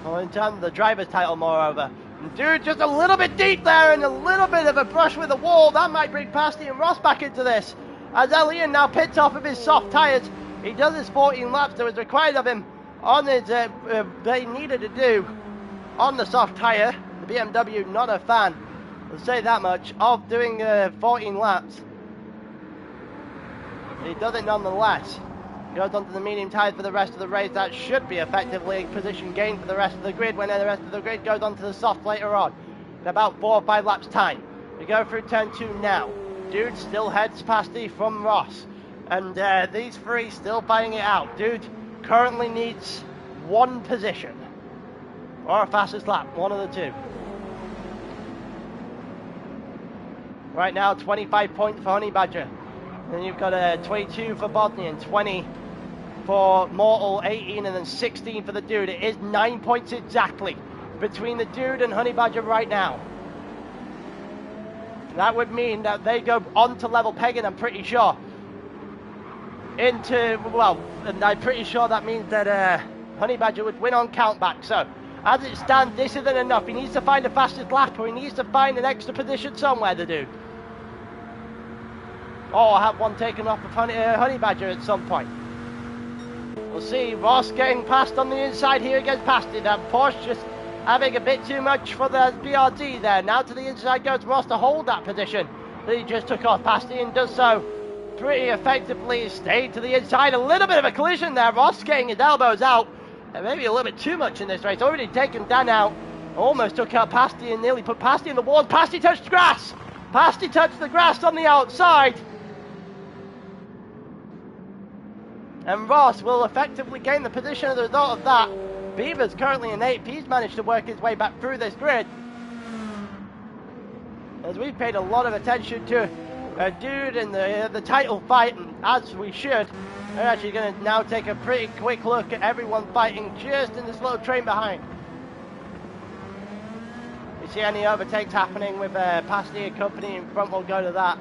Or in terms of the driver's title, moreover. And Dude just a little bit deep there and a little bit of a brush with the wall. That might bring Pasty and Ross back into this. As Alien now pits off of his soft tyres. He does his 14 laps that was required of him on his, that he needed to do on the soft tyre. The BMW, not a fan, I'll say that much, of doing 14 laps. He does it nonetheless. Goes onto the medium tyres for the rest of the race. That should be effectively a position gain for the rest of the grid when the rest of the grid goes onto the soft later on in about 4 or 5 laps time. We go through turn 2 now. Dude still heads past from Ross, and these three still fighting it out. Dude currently needs 1 position or a fastest lap, one of the two. Right now 25 points for Honey Badger, and you've got 22 for Bosnian, 20 for Mortal, 18, and then 16 for the Dude. It is 9 points exactly between the Dude and Honey Badger right now. That would mean that they go on to level pegging, I'm pretty sure. And I'm pretty sure that means that Honey Badger would win on countback. So, as it stands, this isn't enough. He needs to find the fastest lap, or he needs to find an extra position somewhere, the Dude. Or have one taken off of Honey Badger at some point. We'll see. Ross getting past on the inside here against Pasty. That Porsche just having a bit too much for the BRD there. Now to the inside goes Ross to hold that position that he just took off Pasty, and does so pretty effectively. Stayed to the inside. A little bit of a collision there. Ross getting his elbows out. And maybe a little bit too much in this race. Already taken Dan out. Almost took out Pasty and nearly put Pasty in the wall. Pasty touched the grass. Pasty touched the grass on the outside. And Ross will effectively gain the position as a result of that. Beaver's currently in 8th. He's managed to work his way back through this grid. As we've paid a lot of attention to Dude in the title fight, and as we should, we're actually going to now take a pretty quick look at everyone fighting just in this little train behind. You see any overtakes happening with Pasty and company in front, we'll go to that.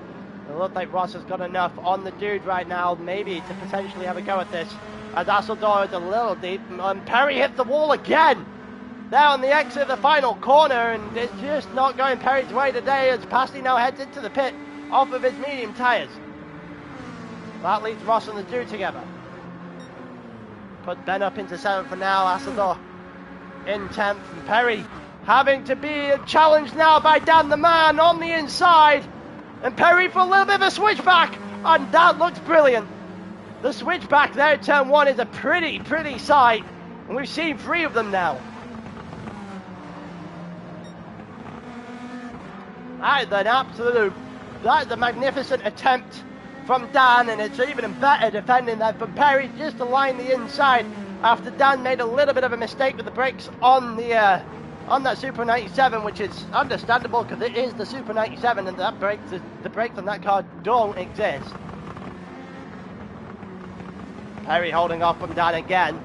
It looks like Ross has got enough on the dude right now, maybe to potentially have a go at this. As Asseldor is a little deep, and Perry hits the wall again. There on the exit of the final corner, and it's just not going Perry's way today as Pasti now heads into the pit off of his medium tyres. That leaves Ross and the dude together. Put Ben up into 7th for now. Asseldor in 10th, and Perry having to be challenged now by Dan the Man on the inside. And Perry for a little bit of a switchback, and that looks brilliant. The switchback there, turn 1, is a pretty sight, and we've seen 3 of them now. That is a magnificent attempt from Dan, and it's even better defending that from Perry just to line the inside after Dan made a little bit of a mistake with the brakes on that Super 97, which is understandable because it is the Super 97 and the brakes on that car don't exist. Perry holding off from Dan again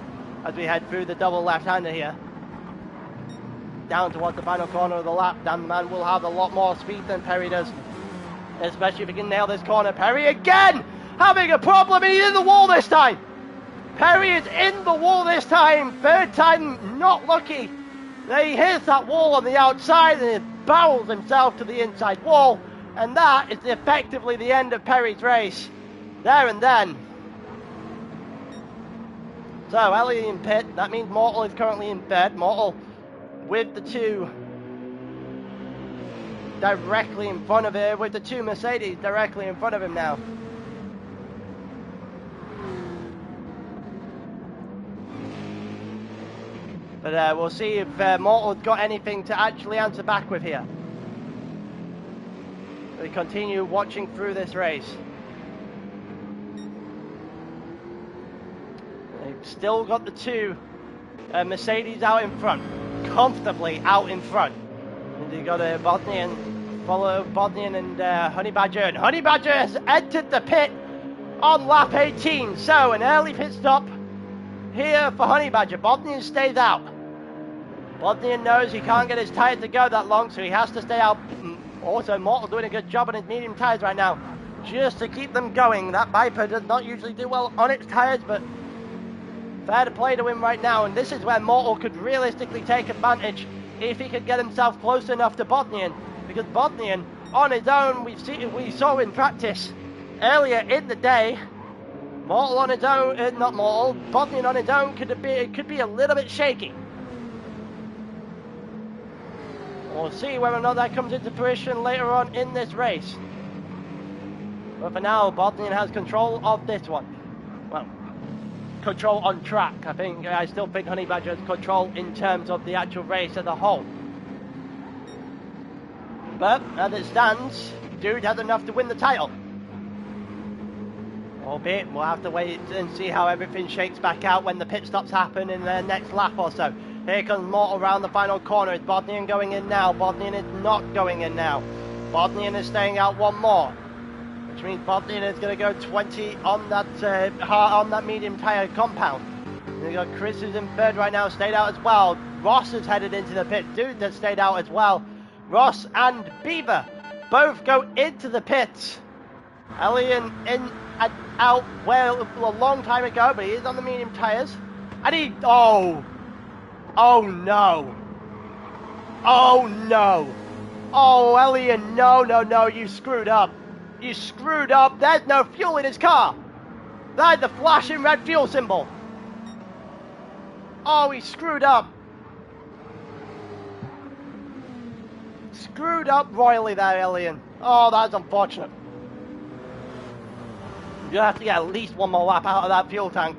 as we head through the double left-hander here. Down towards the final corner of the lap. Dan the Man will have a lot more speed than Perry does, especially if he can nail this corner. Perry again having a problem, and he's in the wall this time. Perry is in the wall this time. Third time not lucky. He hits that wall on the outside and he barrels himself to the inside wall, and that is effectively the end of Perry's race there and then. So Elliott in pit, that means Mortal is currently in third. Mortal with the 2 directly in front of him, with the 2 Mercedes directly in front of him now. But we'll see if Mortal's got anything to actually answer back with here. We continue watching through this race. They've still got the 2 Mercedes out in front, comfortably out in front. And you've got Bodnian, follow Bodnian and Honey Badger. And Honey Badger has entered the pit on lap 18. So an early pit stop here for Honey Badger. Bodnian stays out. Bodnian knows he can't get his tyres to go that long, so he has to stay out. Also, Mortal doing a good job on his medium tyres right now, just to keep them going. That Viper does not usually do well on its tyres, but fair to play to him right now. And this is where Mortal could realistically take advantage if he could get himself close enough to Bodnian, because Bodnian on his own, we saw in practice earlier in the day. Mortal on his own, not Mortal, Bodnian on his own could be a little bit shaky. We'll see whether or not that comes into fruition later on in this race. But for now, Bodnian has control of this one. Well, control on track. I still think Honey Badger has control in terms of the actual race as a whole. But as it stands, Dude has enough to win the title. Albeit, we'll have to wait and see how everything shakes back out when the pit stops happen in the next lap or so. Here comes Mortal around the final corner. Is Bodnian going in now? Bodnian is not going in now. Bodnian is staying out one more, which means Bodnian is going to go 20 on that medium tyre compound. We've got Chris who's in third right now, stayed out as well. Ross has headed into the pit. Dude has stayed out as well. Ross and Beaver both go into the pits. Elian in and out well a long time ago, but he is on the medium tyres. And he... Oh no. Oh no. Oh, Elian, no, you screwed up. You screwed up. There's no fuel in his car. There's the flashing red fuel symbol. Oh, he screwed up. Screwed up royally there, Elian. Oh, that's unfortunate. You'll have to get at least one more lap out of that fuel tank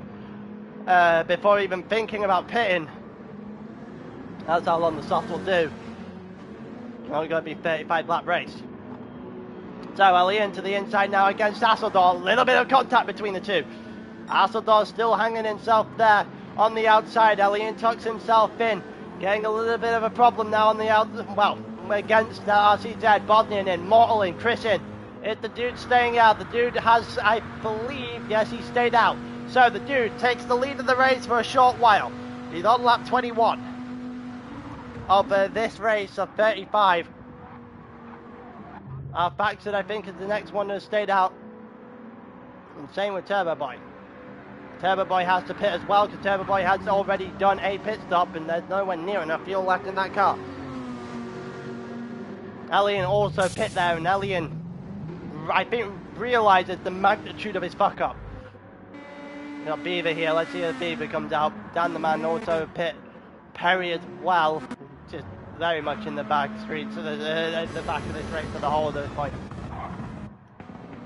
before even thinking about pitting. That's how long the soft will do. Only going to be 35 lap race. So Elian to the inside now against Asseldor. A little bit of contact between the two. Asseldor still hanging himself there on the outside. Elian tucks himself in, getting a little bit of a problem now on the outside. Well, against RCZ, Bodnian in, Mortal in, Chris in. It's the dude staying out. The dude has, I believe, yes, he stayed out. So the dude takes the lead of the race for a short while. He's on lap 21 of this race of 35. Baxter, I think, is the next one that stayed out. And same with Turbo Boy. Turbo Boy has to pit as well because Turbo Boy has already done a pit stop and there's nowhere near enough fuel left in that car. Elian also pit there, and Elian, I think, realizes the magnitude of his fuck up. We got Beaver here. Let's see if Beaver comes out. Dan the man also pit. Perry as well, just very much in the back streets, so the back of this race for the whole of this point.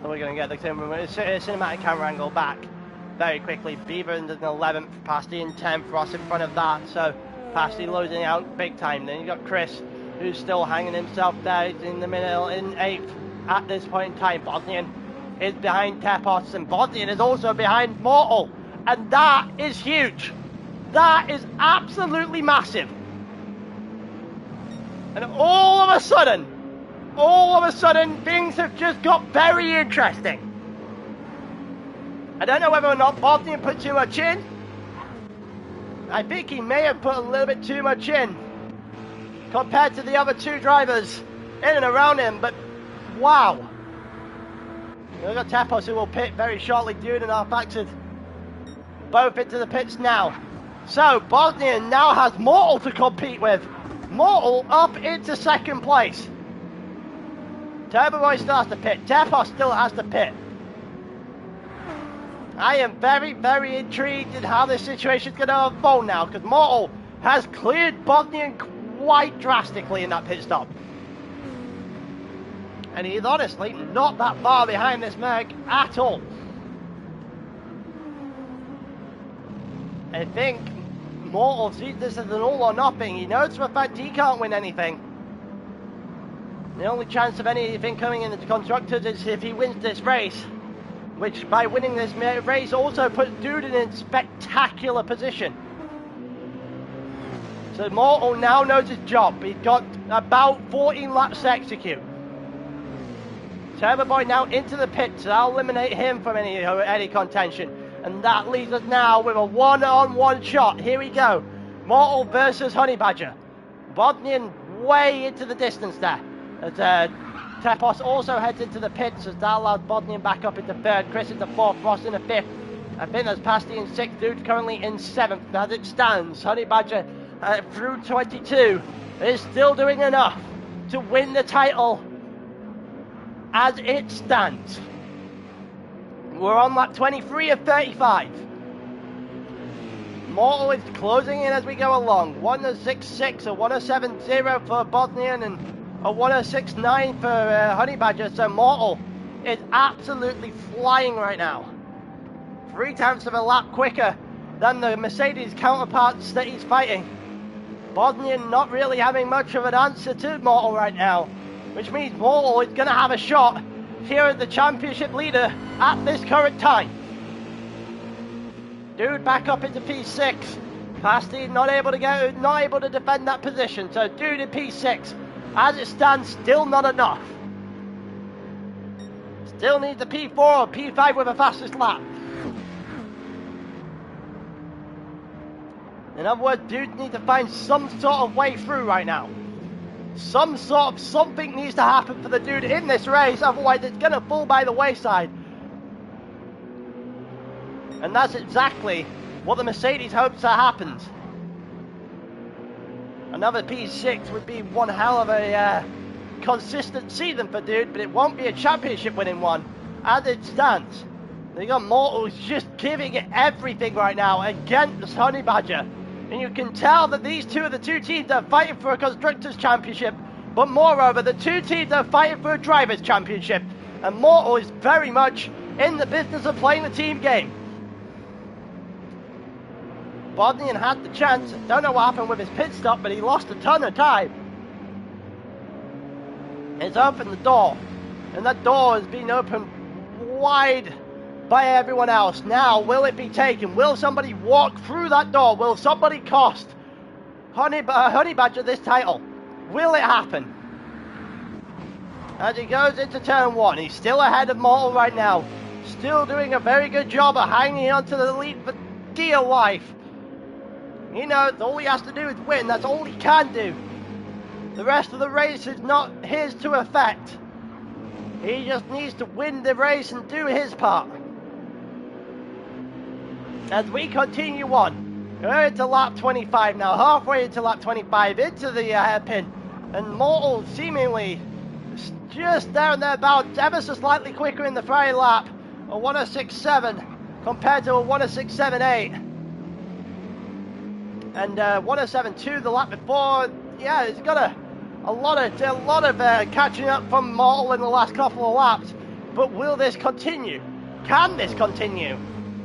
So we're going to get the cinematic camera angle back very quickly. Beaver in the 11th, Pasty in 10th, Ross in front of that, so Pasty losing out big time. Then you got Chris, who's still hanging himself there in the middle in 8th at this point in time. Bosnian is behind Tepos, and Bosnian is also behind Mortal, and that is huge. That is absolutely massive. And all of a sudden, things have just got very interesting. I don't know whether or not Bosnian put too much in. I think he may have put a little bit too much in compared to the other two drivers in and around him, but wow. We've got Tepos who will pit very shortly. Dude and Arfaxid both into the pits now. So Bosnian now has Mortal to compete with. Mortal up into second place. Turbo Boy still has to pit. Tepos still has to pit. I am very, very intrigued in how this situation is going to unfold now, because Mortal has cleared Bosnian quite drastically in that pit stop. And he's honestly not that far behind this Merc at all. I think Mortal sees this as an all or nothing. He knows for a fact he can't win anything. The only chance of anything coming in the constructors is if he wins this race, which by winning this race also puts Dude in a spectacular position. So Mortal now knows his job. He's got about 14 laps to execute. Turbo Boy now into the pits. That'll eliminate him from any contention. And that leaves us now with a one-on-one shot. Here we go. Mortal versus Honey Badger. Bosnian way into the distance there. As Tepos also heads into the pits, as that allows Bosnian back up into 3rd. Chris into 4th. Ross into 5th. I think that's Pasty in 6th. Dude currently in 7th. As it stands, Honey Badger through 22 is still doing enough to win the title as it stands. We're on lap 23 of 35. Mortal is closing in as we go along. 1:06.6, a 1:07.0 for Bosnian, and a 1:06.9 for Honey Badger. So Mortal is absolutely flying right now. 0.3 of a lap quicker than the Mercedes counterparts that he's fighting. Bosnian not really having much of an answer to Mortal right now, which means Mortal is going to have a shot here at the championship leader at this current time. Dude back up into P6. Pasty not able to defend that position. So Dude in P6. As it stands, still not enough. Still needs a P4 or P5 with a fastest lap. In other words, Dude needs to find some sort of way through right now. Some sort of something needs to happen for the Dude in this race, otherwise it's going to fall by the wayside. And that's exactly what the Mercedes hopes that happens. Another P6 would be one hell of a consistent season for Dude, but it won't be a championship winning one as it stands. They got Mortal just giving it everything right now against Honey Badger. And you can tell that these two are the two teams that are fighting for a Constructors' Championship, but moreover, the two teams that are fighting for a Drivers' Championship. And Mortal is very much in the business of playing the team game. Bosnian had the chance. Don't know what happened with his pit stop, but he lost a ton of time. It's opened the door, and that door has been opened wide by everyone else. Now, will it be taken? Will somebody walk through that door? Will somebody cost Honey Badger this title? Will it happen? As he goes into turn 1, he's still ahead of Mortal right now. Still doing a very good job of hanging on to the lead for dear life. You know, all he has to do is win. That's all he can do. The rest of the race is not his to affect. He just needs to win the race and do his part. As we continue on, we're into lap 25 now, halfway into lap 25, into the hairpin, and Mortal seemingly just there and thereabouts, ever so slightly quicker in the Friday lap, a 106.7 compared to a 106.78, and 107.2 the lap before. Yeah, he's got a lot of catching up from Mortal in the last couple of laps. But will this continue? Can this continue?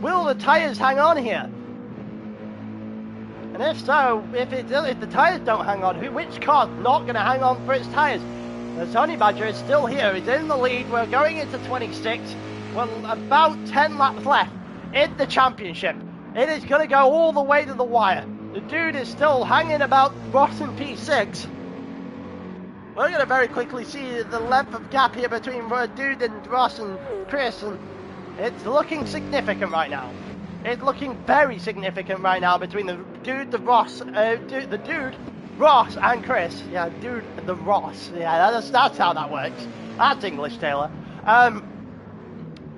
Will the tyres hang on here? And if so, if the tyres don't hang on, which car's not going to hang on for its tyres? The Honey Badger is still here. He's in the lead. We're going into 26. Well, about 10 laps left in the championship. It is going to go all the way to the wire. The dude is still hanging about Ross and P6. We're going to very quickly see the length of gap here between dude and Ross and Chris, and it's looking significant right now. It's looking very significant right now between the dude, Ross, and Chris. Yeah, dude, the Ross. Yeah, that's how that works. That's English, Taylor.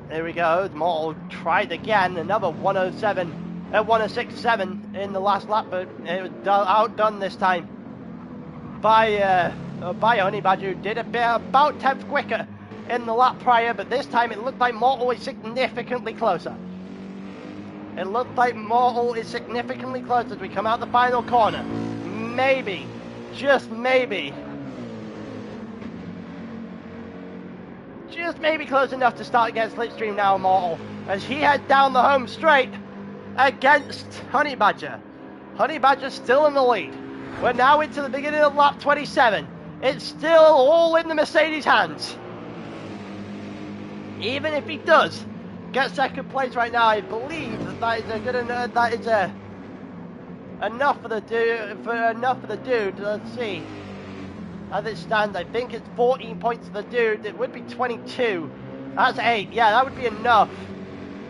There we go. Mortal tried again. Another 106.7 in the last lap, but it was outdone this time by Honey Badger, who did a bit about 10th quicker in the lap prior, but this time it looked like Mortal was significantly closer. It looked like Mortal is significantly closer as we come out the final corner. Maybe, just maybe close enough to start against Slipstream now, Mortal, as he heads down the home straight against Honey Badger. Honey Badger's still in the lead. We're now into the beginning of lap 27. It's still all in the Mercedes hands. Even if he does get second place right now, I believe that is enough for the dude. Let's see. As it stands, I think it's 14 points for the dude. It would be 22. That's 8. Yeah, that would be enough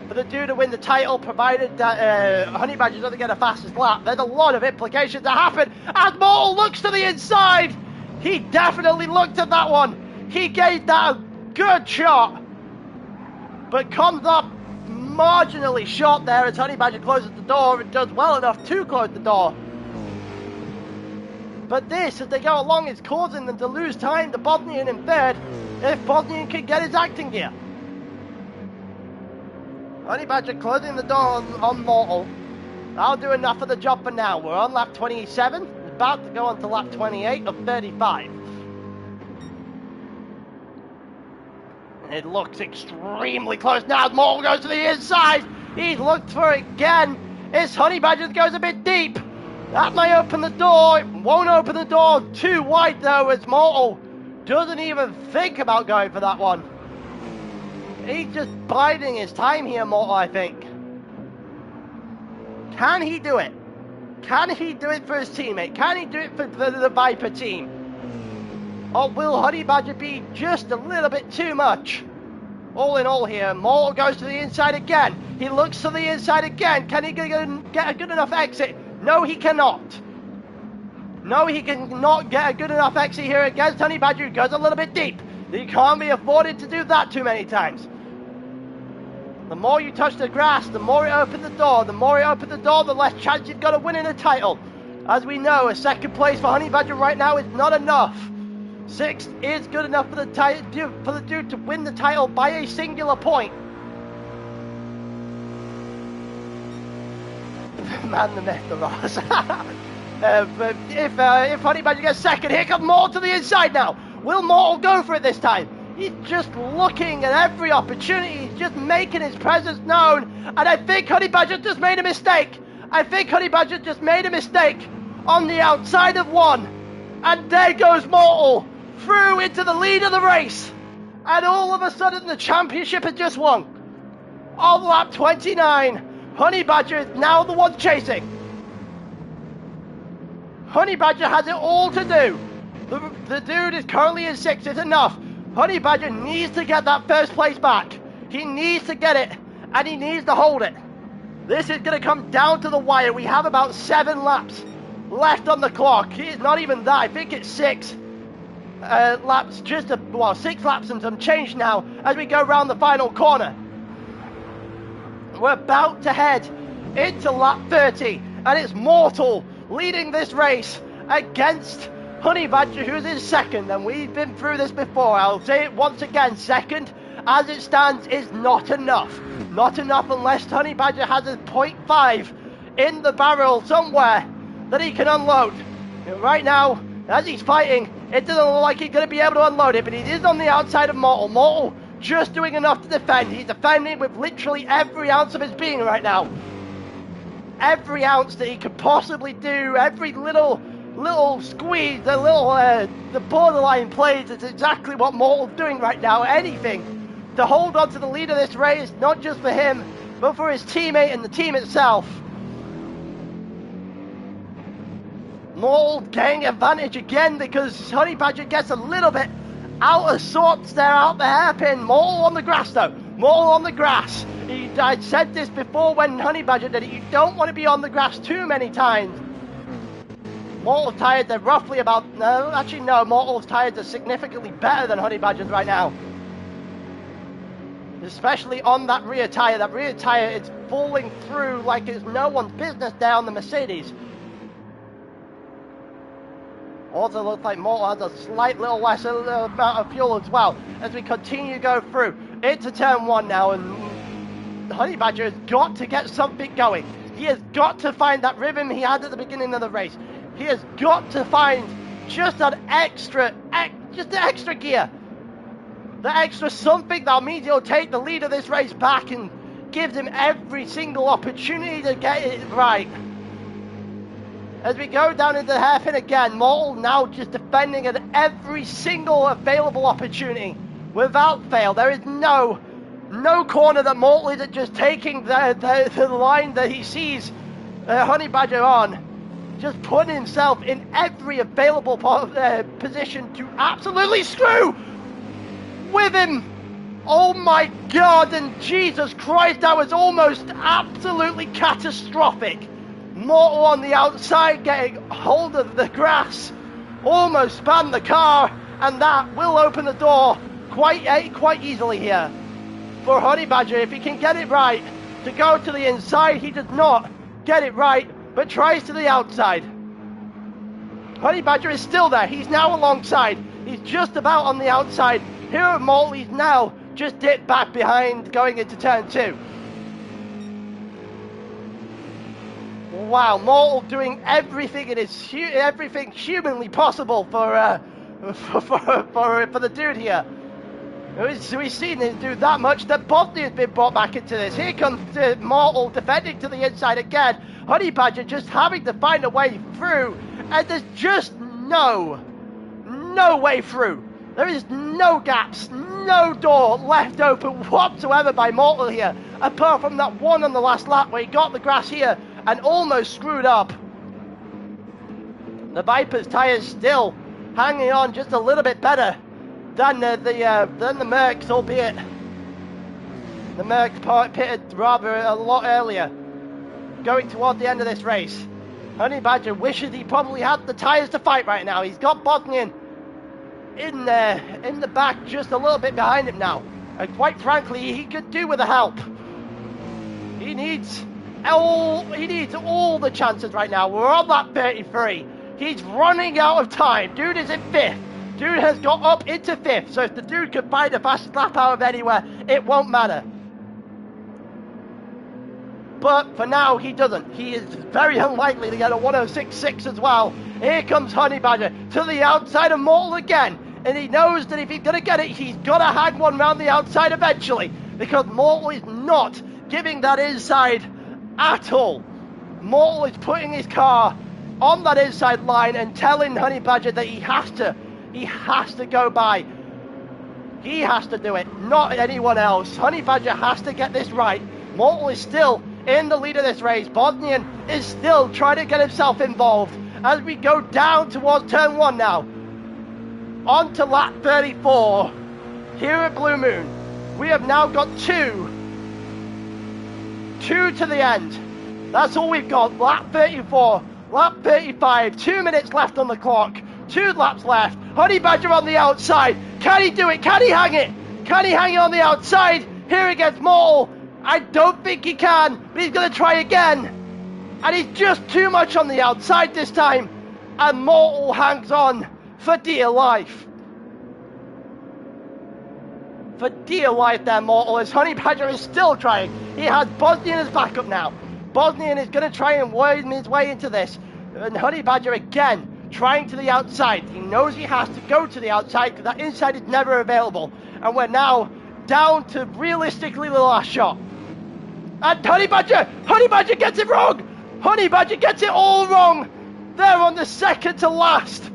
for the dude to win the title, provided that Honey Badger doesn't get a fastest lap. There's a lot of implications that happen as Mortal looks to the inside. He definitely looked at that one. He gave that a good shot, but comes up marginally short there as Honey Badger closes the door and does well enough to close the door. But this, as they go along, is causing them to lose time to Bosnian in third, if Bosnian can get his acting gear. Honey Badger closing the door on Mortal. That'll do enough for the job for now. We're on lap 27, about to go on to lap 28 of 35. It looks extremely close now. Mortal goes to the inside. He's looked for it again. It's Honey Badger that goes a bit deep. That may open the door. It won't open the door too wide though, as Mortal doesn't even think about going for that one. He's just biding his time here, Mortal, I think. Can he do it? Can he do it for his teammate? Can he do it for the Viper team? Or will Honey Badger be just a little bit too much? All in all here, Mortal goes to the inside again. He looks to the inside again. Can he get a good enough exit? No, he cannot. No, he cannot get a good enough exit here against Honey Badger, who goes a little bit deep. He can't be afforded to do that too many times. The more you touch the grass, the more it opens the door. The more it opens the door, the less chance you've got of winning a title. As we know, a second place for Honey Badger right now is not enough. 6th is good enough for the dude to win the title by a singular point. Man, the myth, the Ross. But if Honey Badger gets second, here comes Mortal to the inside now. Will Mortal go for it this time? He's just looking at every opportunity. He's just making his presence known. And I think Honey Badger just made a mistake. I think Honey Badger just made a mistake on the outside of one. And there goes Mortal through into the lead of the race. And all of a sudden the championship has just won. On lap 29. Honey Badger is now the one chasing. Honey Badger has it all to do. The dude is currently in 6th. It's enough. Honey Badger needs to get that first place back. He needs to get it, and he needs to hold it. This is going to come down to the wire. We have about 7 laps left on the clock. It's not even that. I think it's 6. laps, well, 6 laps and some change now as we go round the final corner. We're about to head into lap 30, and it's Mortal leading this race against Honey Badger, who's in second, and we've been through this before. I'll say it once again, second, as it stands, is not enough. Not enough unless Honey Badger has a 0.5 in the barrel somewhere that he can unload. And right now, as he's fighting, it doesn't look like he's going to be able to unload it, but he is on the outside of Mortal. Mortal just doing enough to defend. He's defending with literally every ounce of his being right now. Every ounce that he could possibly do, every little squeeze, the borderline plays is exactly what Mortal's doing right now. Anything to hold on to the lead of this race, not just for him, but for his teammate and the team itself. Mortal getting advantage again because Honey Badger gets a little bit out of sorts there, out the hairpin. Mortal on the grass though. Mortal on the grass. I'd said this before when Honey Badger did it. You don't want to be on the grass too many times. Mortal's tyres are roughly about... No, Mortal's tyres are significantly better than Honey Badger's right now. Especially on that rear tyre. That rear tyre is falling through like it's no one's business down the Mercedes. Also looks like Mortal has a slight little less amount of fuel as well as we continue to go through. It's a turn 1 now, and Honey Badger has got to get something going. He has got to find that rhythm he had at the beginning of the race. He has got to find just that extra gear. The extra something that means he'll take the lead of this race back and gives him every single opportunity to get it right. As we go down into the hairpin again, Mortal now just defending at every single available opportunity without fail. There is no corner that Mortal isn't just taking the line that he sees Honey Badger on. Just putting himself in every available position to absolutely screw with him. Oh my God, and Jesus Christ, that was almost absolutely catastrophic. Mortal on the outside getting hold of the grass, almost spanned the car, and that will open the door quite easily here for Honey Badger if he can get it right to go to the inside. He does not get it right, but tries to the outside. Honey Badger is still there. He's now alongside. He's just about on the outside. Here at Mortal, he's now just dipped back behind going into turn 2. Wow, Mortal doing everything everything humanly possible for the dude here. We've seen him do that much that Bosnia has been brought back into this. Here comes Mortal defending to the inside again. Honey Badger just having to find a way through, and there's just no way through. There is no gaps, no door left open whatsoever by Mortal here, apart from that one on the last lap where he got the grass here and almost screwed up. The Viper's tyres still hanging on just a little bit better than the Mercs, albeit the Mercs pitted rather a lot earlier, going toward the end of this race. Honey Badger wishes he probably had the tyres to fight right now. He's got Bosnian in the back, just a little bit behind him now, and quite frankly, he could do with the help. He needs all the chances right now. We're on lap 33. He's running out of time. Dude is in 5th. Dude has got up into 5th. So if the dude could find a fast lap out of anywhere, it won't matter. But for now, he doesn't. He is very unlikely to get a 106.6 as well. Here comes Honey Badger to the outside of Mortal again. And he knows that if he's going to get it, he's got to hang one round the outside eventually. Because Mortal is not giving that inside at all. Mortal is putting his car on that inside line and telling Honey Badger that he has to go by. He has to do it, not anyone else. Honey Badger has to get this right. Mortal is still in the lead of this race. Bosnian is still trying to get himself involved as we go down towards turn 1 now. On to lap 34 here at Blue Moon. We have now got two to the end. That's all we've got. Lap 34, lap 35, 2 minutes left on the clock. 2 laps left. Honey Badger on the outside. Can he do it? Can he hang it? Can he hang it on the outside? Here against Mortal. I don't think he can, but he's going to try again. And he's just too much on the outside this time. And Mortal hangs on for dear life. For dear life there, Mortal, as Honey Badger is still trying. He has Bosnian as backup now. Bosnian is going to try and worm his way into this. And Honey Badger again, trying to the outside. He knows he has to go to the outside because that inside is never available. And we're now down to realistically the last shot. And Honey Badger gets it wrong. Honey Badger gets it all wrong. They're on the second to last.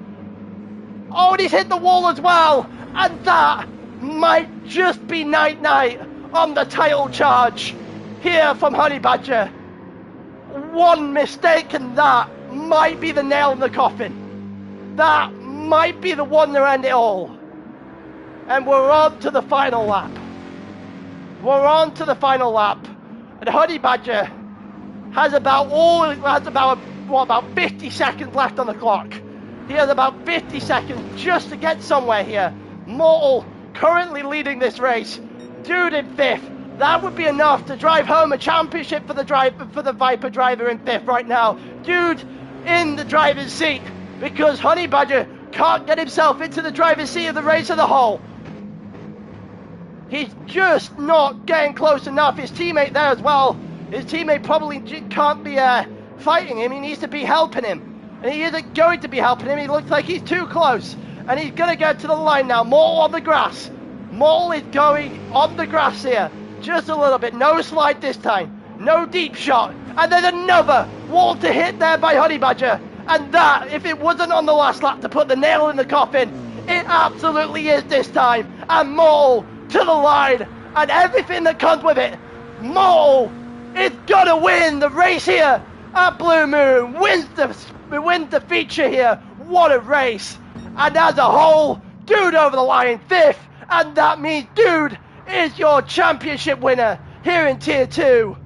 Oh, and he's hit the wall as well. And that might just be night-night on the title charge here from Honey Badger. One mistake and that might be the nail in the coffin. That might be the one to end it all. And we're on to the final lap. We're on to the final lap. And Honey Badger has about 50 seconds left on the clock. He has about 50 seconds just to get somewhere here. Mortal currently leading this race. Dude in 5th. That would be enough to drive home a championship for the Viper driver in 5th right now. Dude in the driver's seat because Honey Badger can't get himself into the driver's seat of the race as a whole. He's just not getting close enough. His teammate there as well. His teammate probably can't be fighting him. He needs to be helping him. And he isn't going to be helping him. He looks like he's too close. And he's going to get to the line now. Mortal on the grass. Mortal is going on the grass here. Just a little bit. No slide this time. No deep shot. And there's another wall to hit there by Honey Badger. And that, if it wasn't on the last lap to put the nail in the coffin, it absolutely is this time. And Mortal to the line. And everything that comes with it. Mortal is going to win the race here at Blue Moon. Wins the feature here. What a race. And as a whole, Dude over the line 5th. And that means Dude is your championship winner here in Tier 2.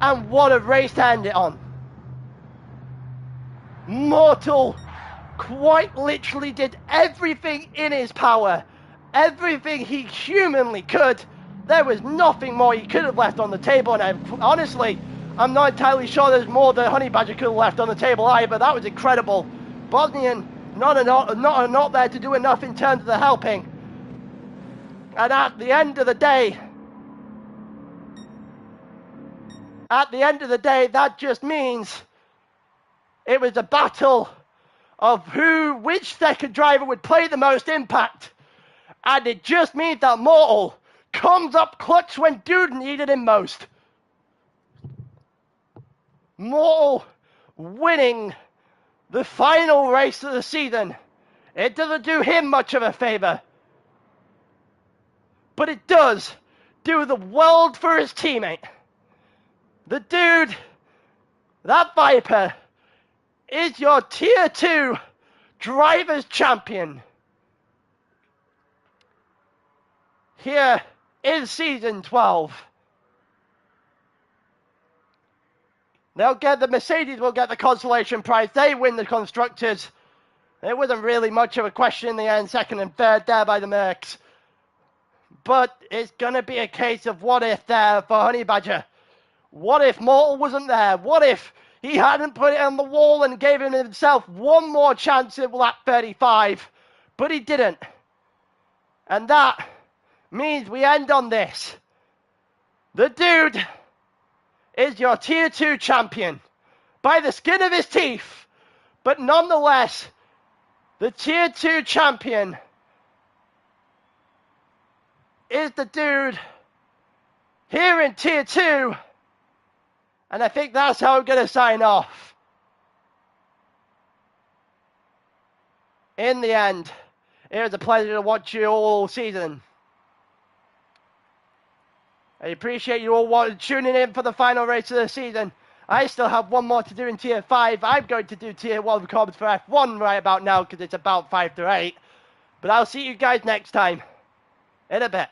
And what a race to end it on. Mortal quite literally did everything in his power. Everything he humanly could. There was nothing more he could have left on the table. And honestly, I'm not entirely sure there's more that Honey Badger could have left on the table either. That was incredible. Bosnian, not there to do enough in terms of the helping. And at the end of the day, that just means it was a battle of which second driver would play the most impact. And it just means that Mortal comes up clutch when Dude needed him most. Mortal winning the final race of the season. It doesn't do him much of a favor. But it does do the world for his teammate. The Dude, that Viper, is your Tier 2 Drivers' Champion. Here in Season 12. The Mercedes will get the consolation prize. They win the Constructors. It wasn't really much of a question in the end. 2nd and 3rd there by the Mercs. But it's going to be a case of what if there for Honey Badger. What if Mortal wasn't there? What if he hadn't put it on the wall and gave himself one more chance at lap 35? But he didn't. And that means we end on this. The Dude is your Tier 2 champion by the skin of his teeth. But nonetheless, the Tier 2 champion is the Dude here in Tier 2. And I think that's how I'm going to sign off. In the end, it was a pleasure to watch you all season. I appreciate you all tuning in for the final race of the season. I still have one more to do in Tier 5. I'm going to do Tier 1 comms for F1 right about now because it's about 5 to 8. But I'll see you guys next time. In a bit.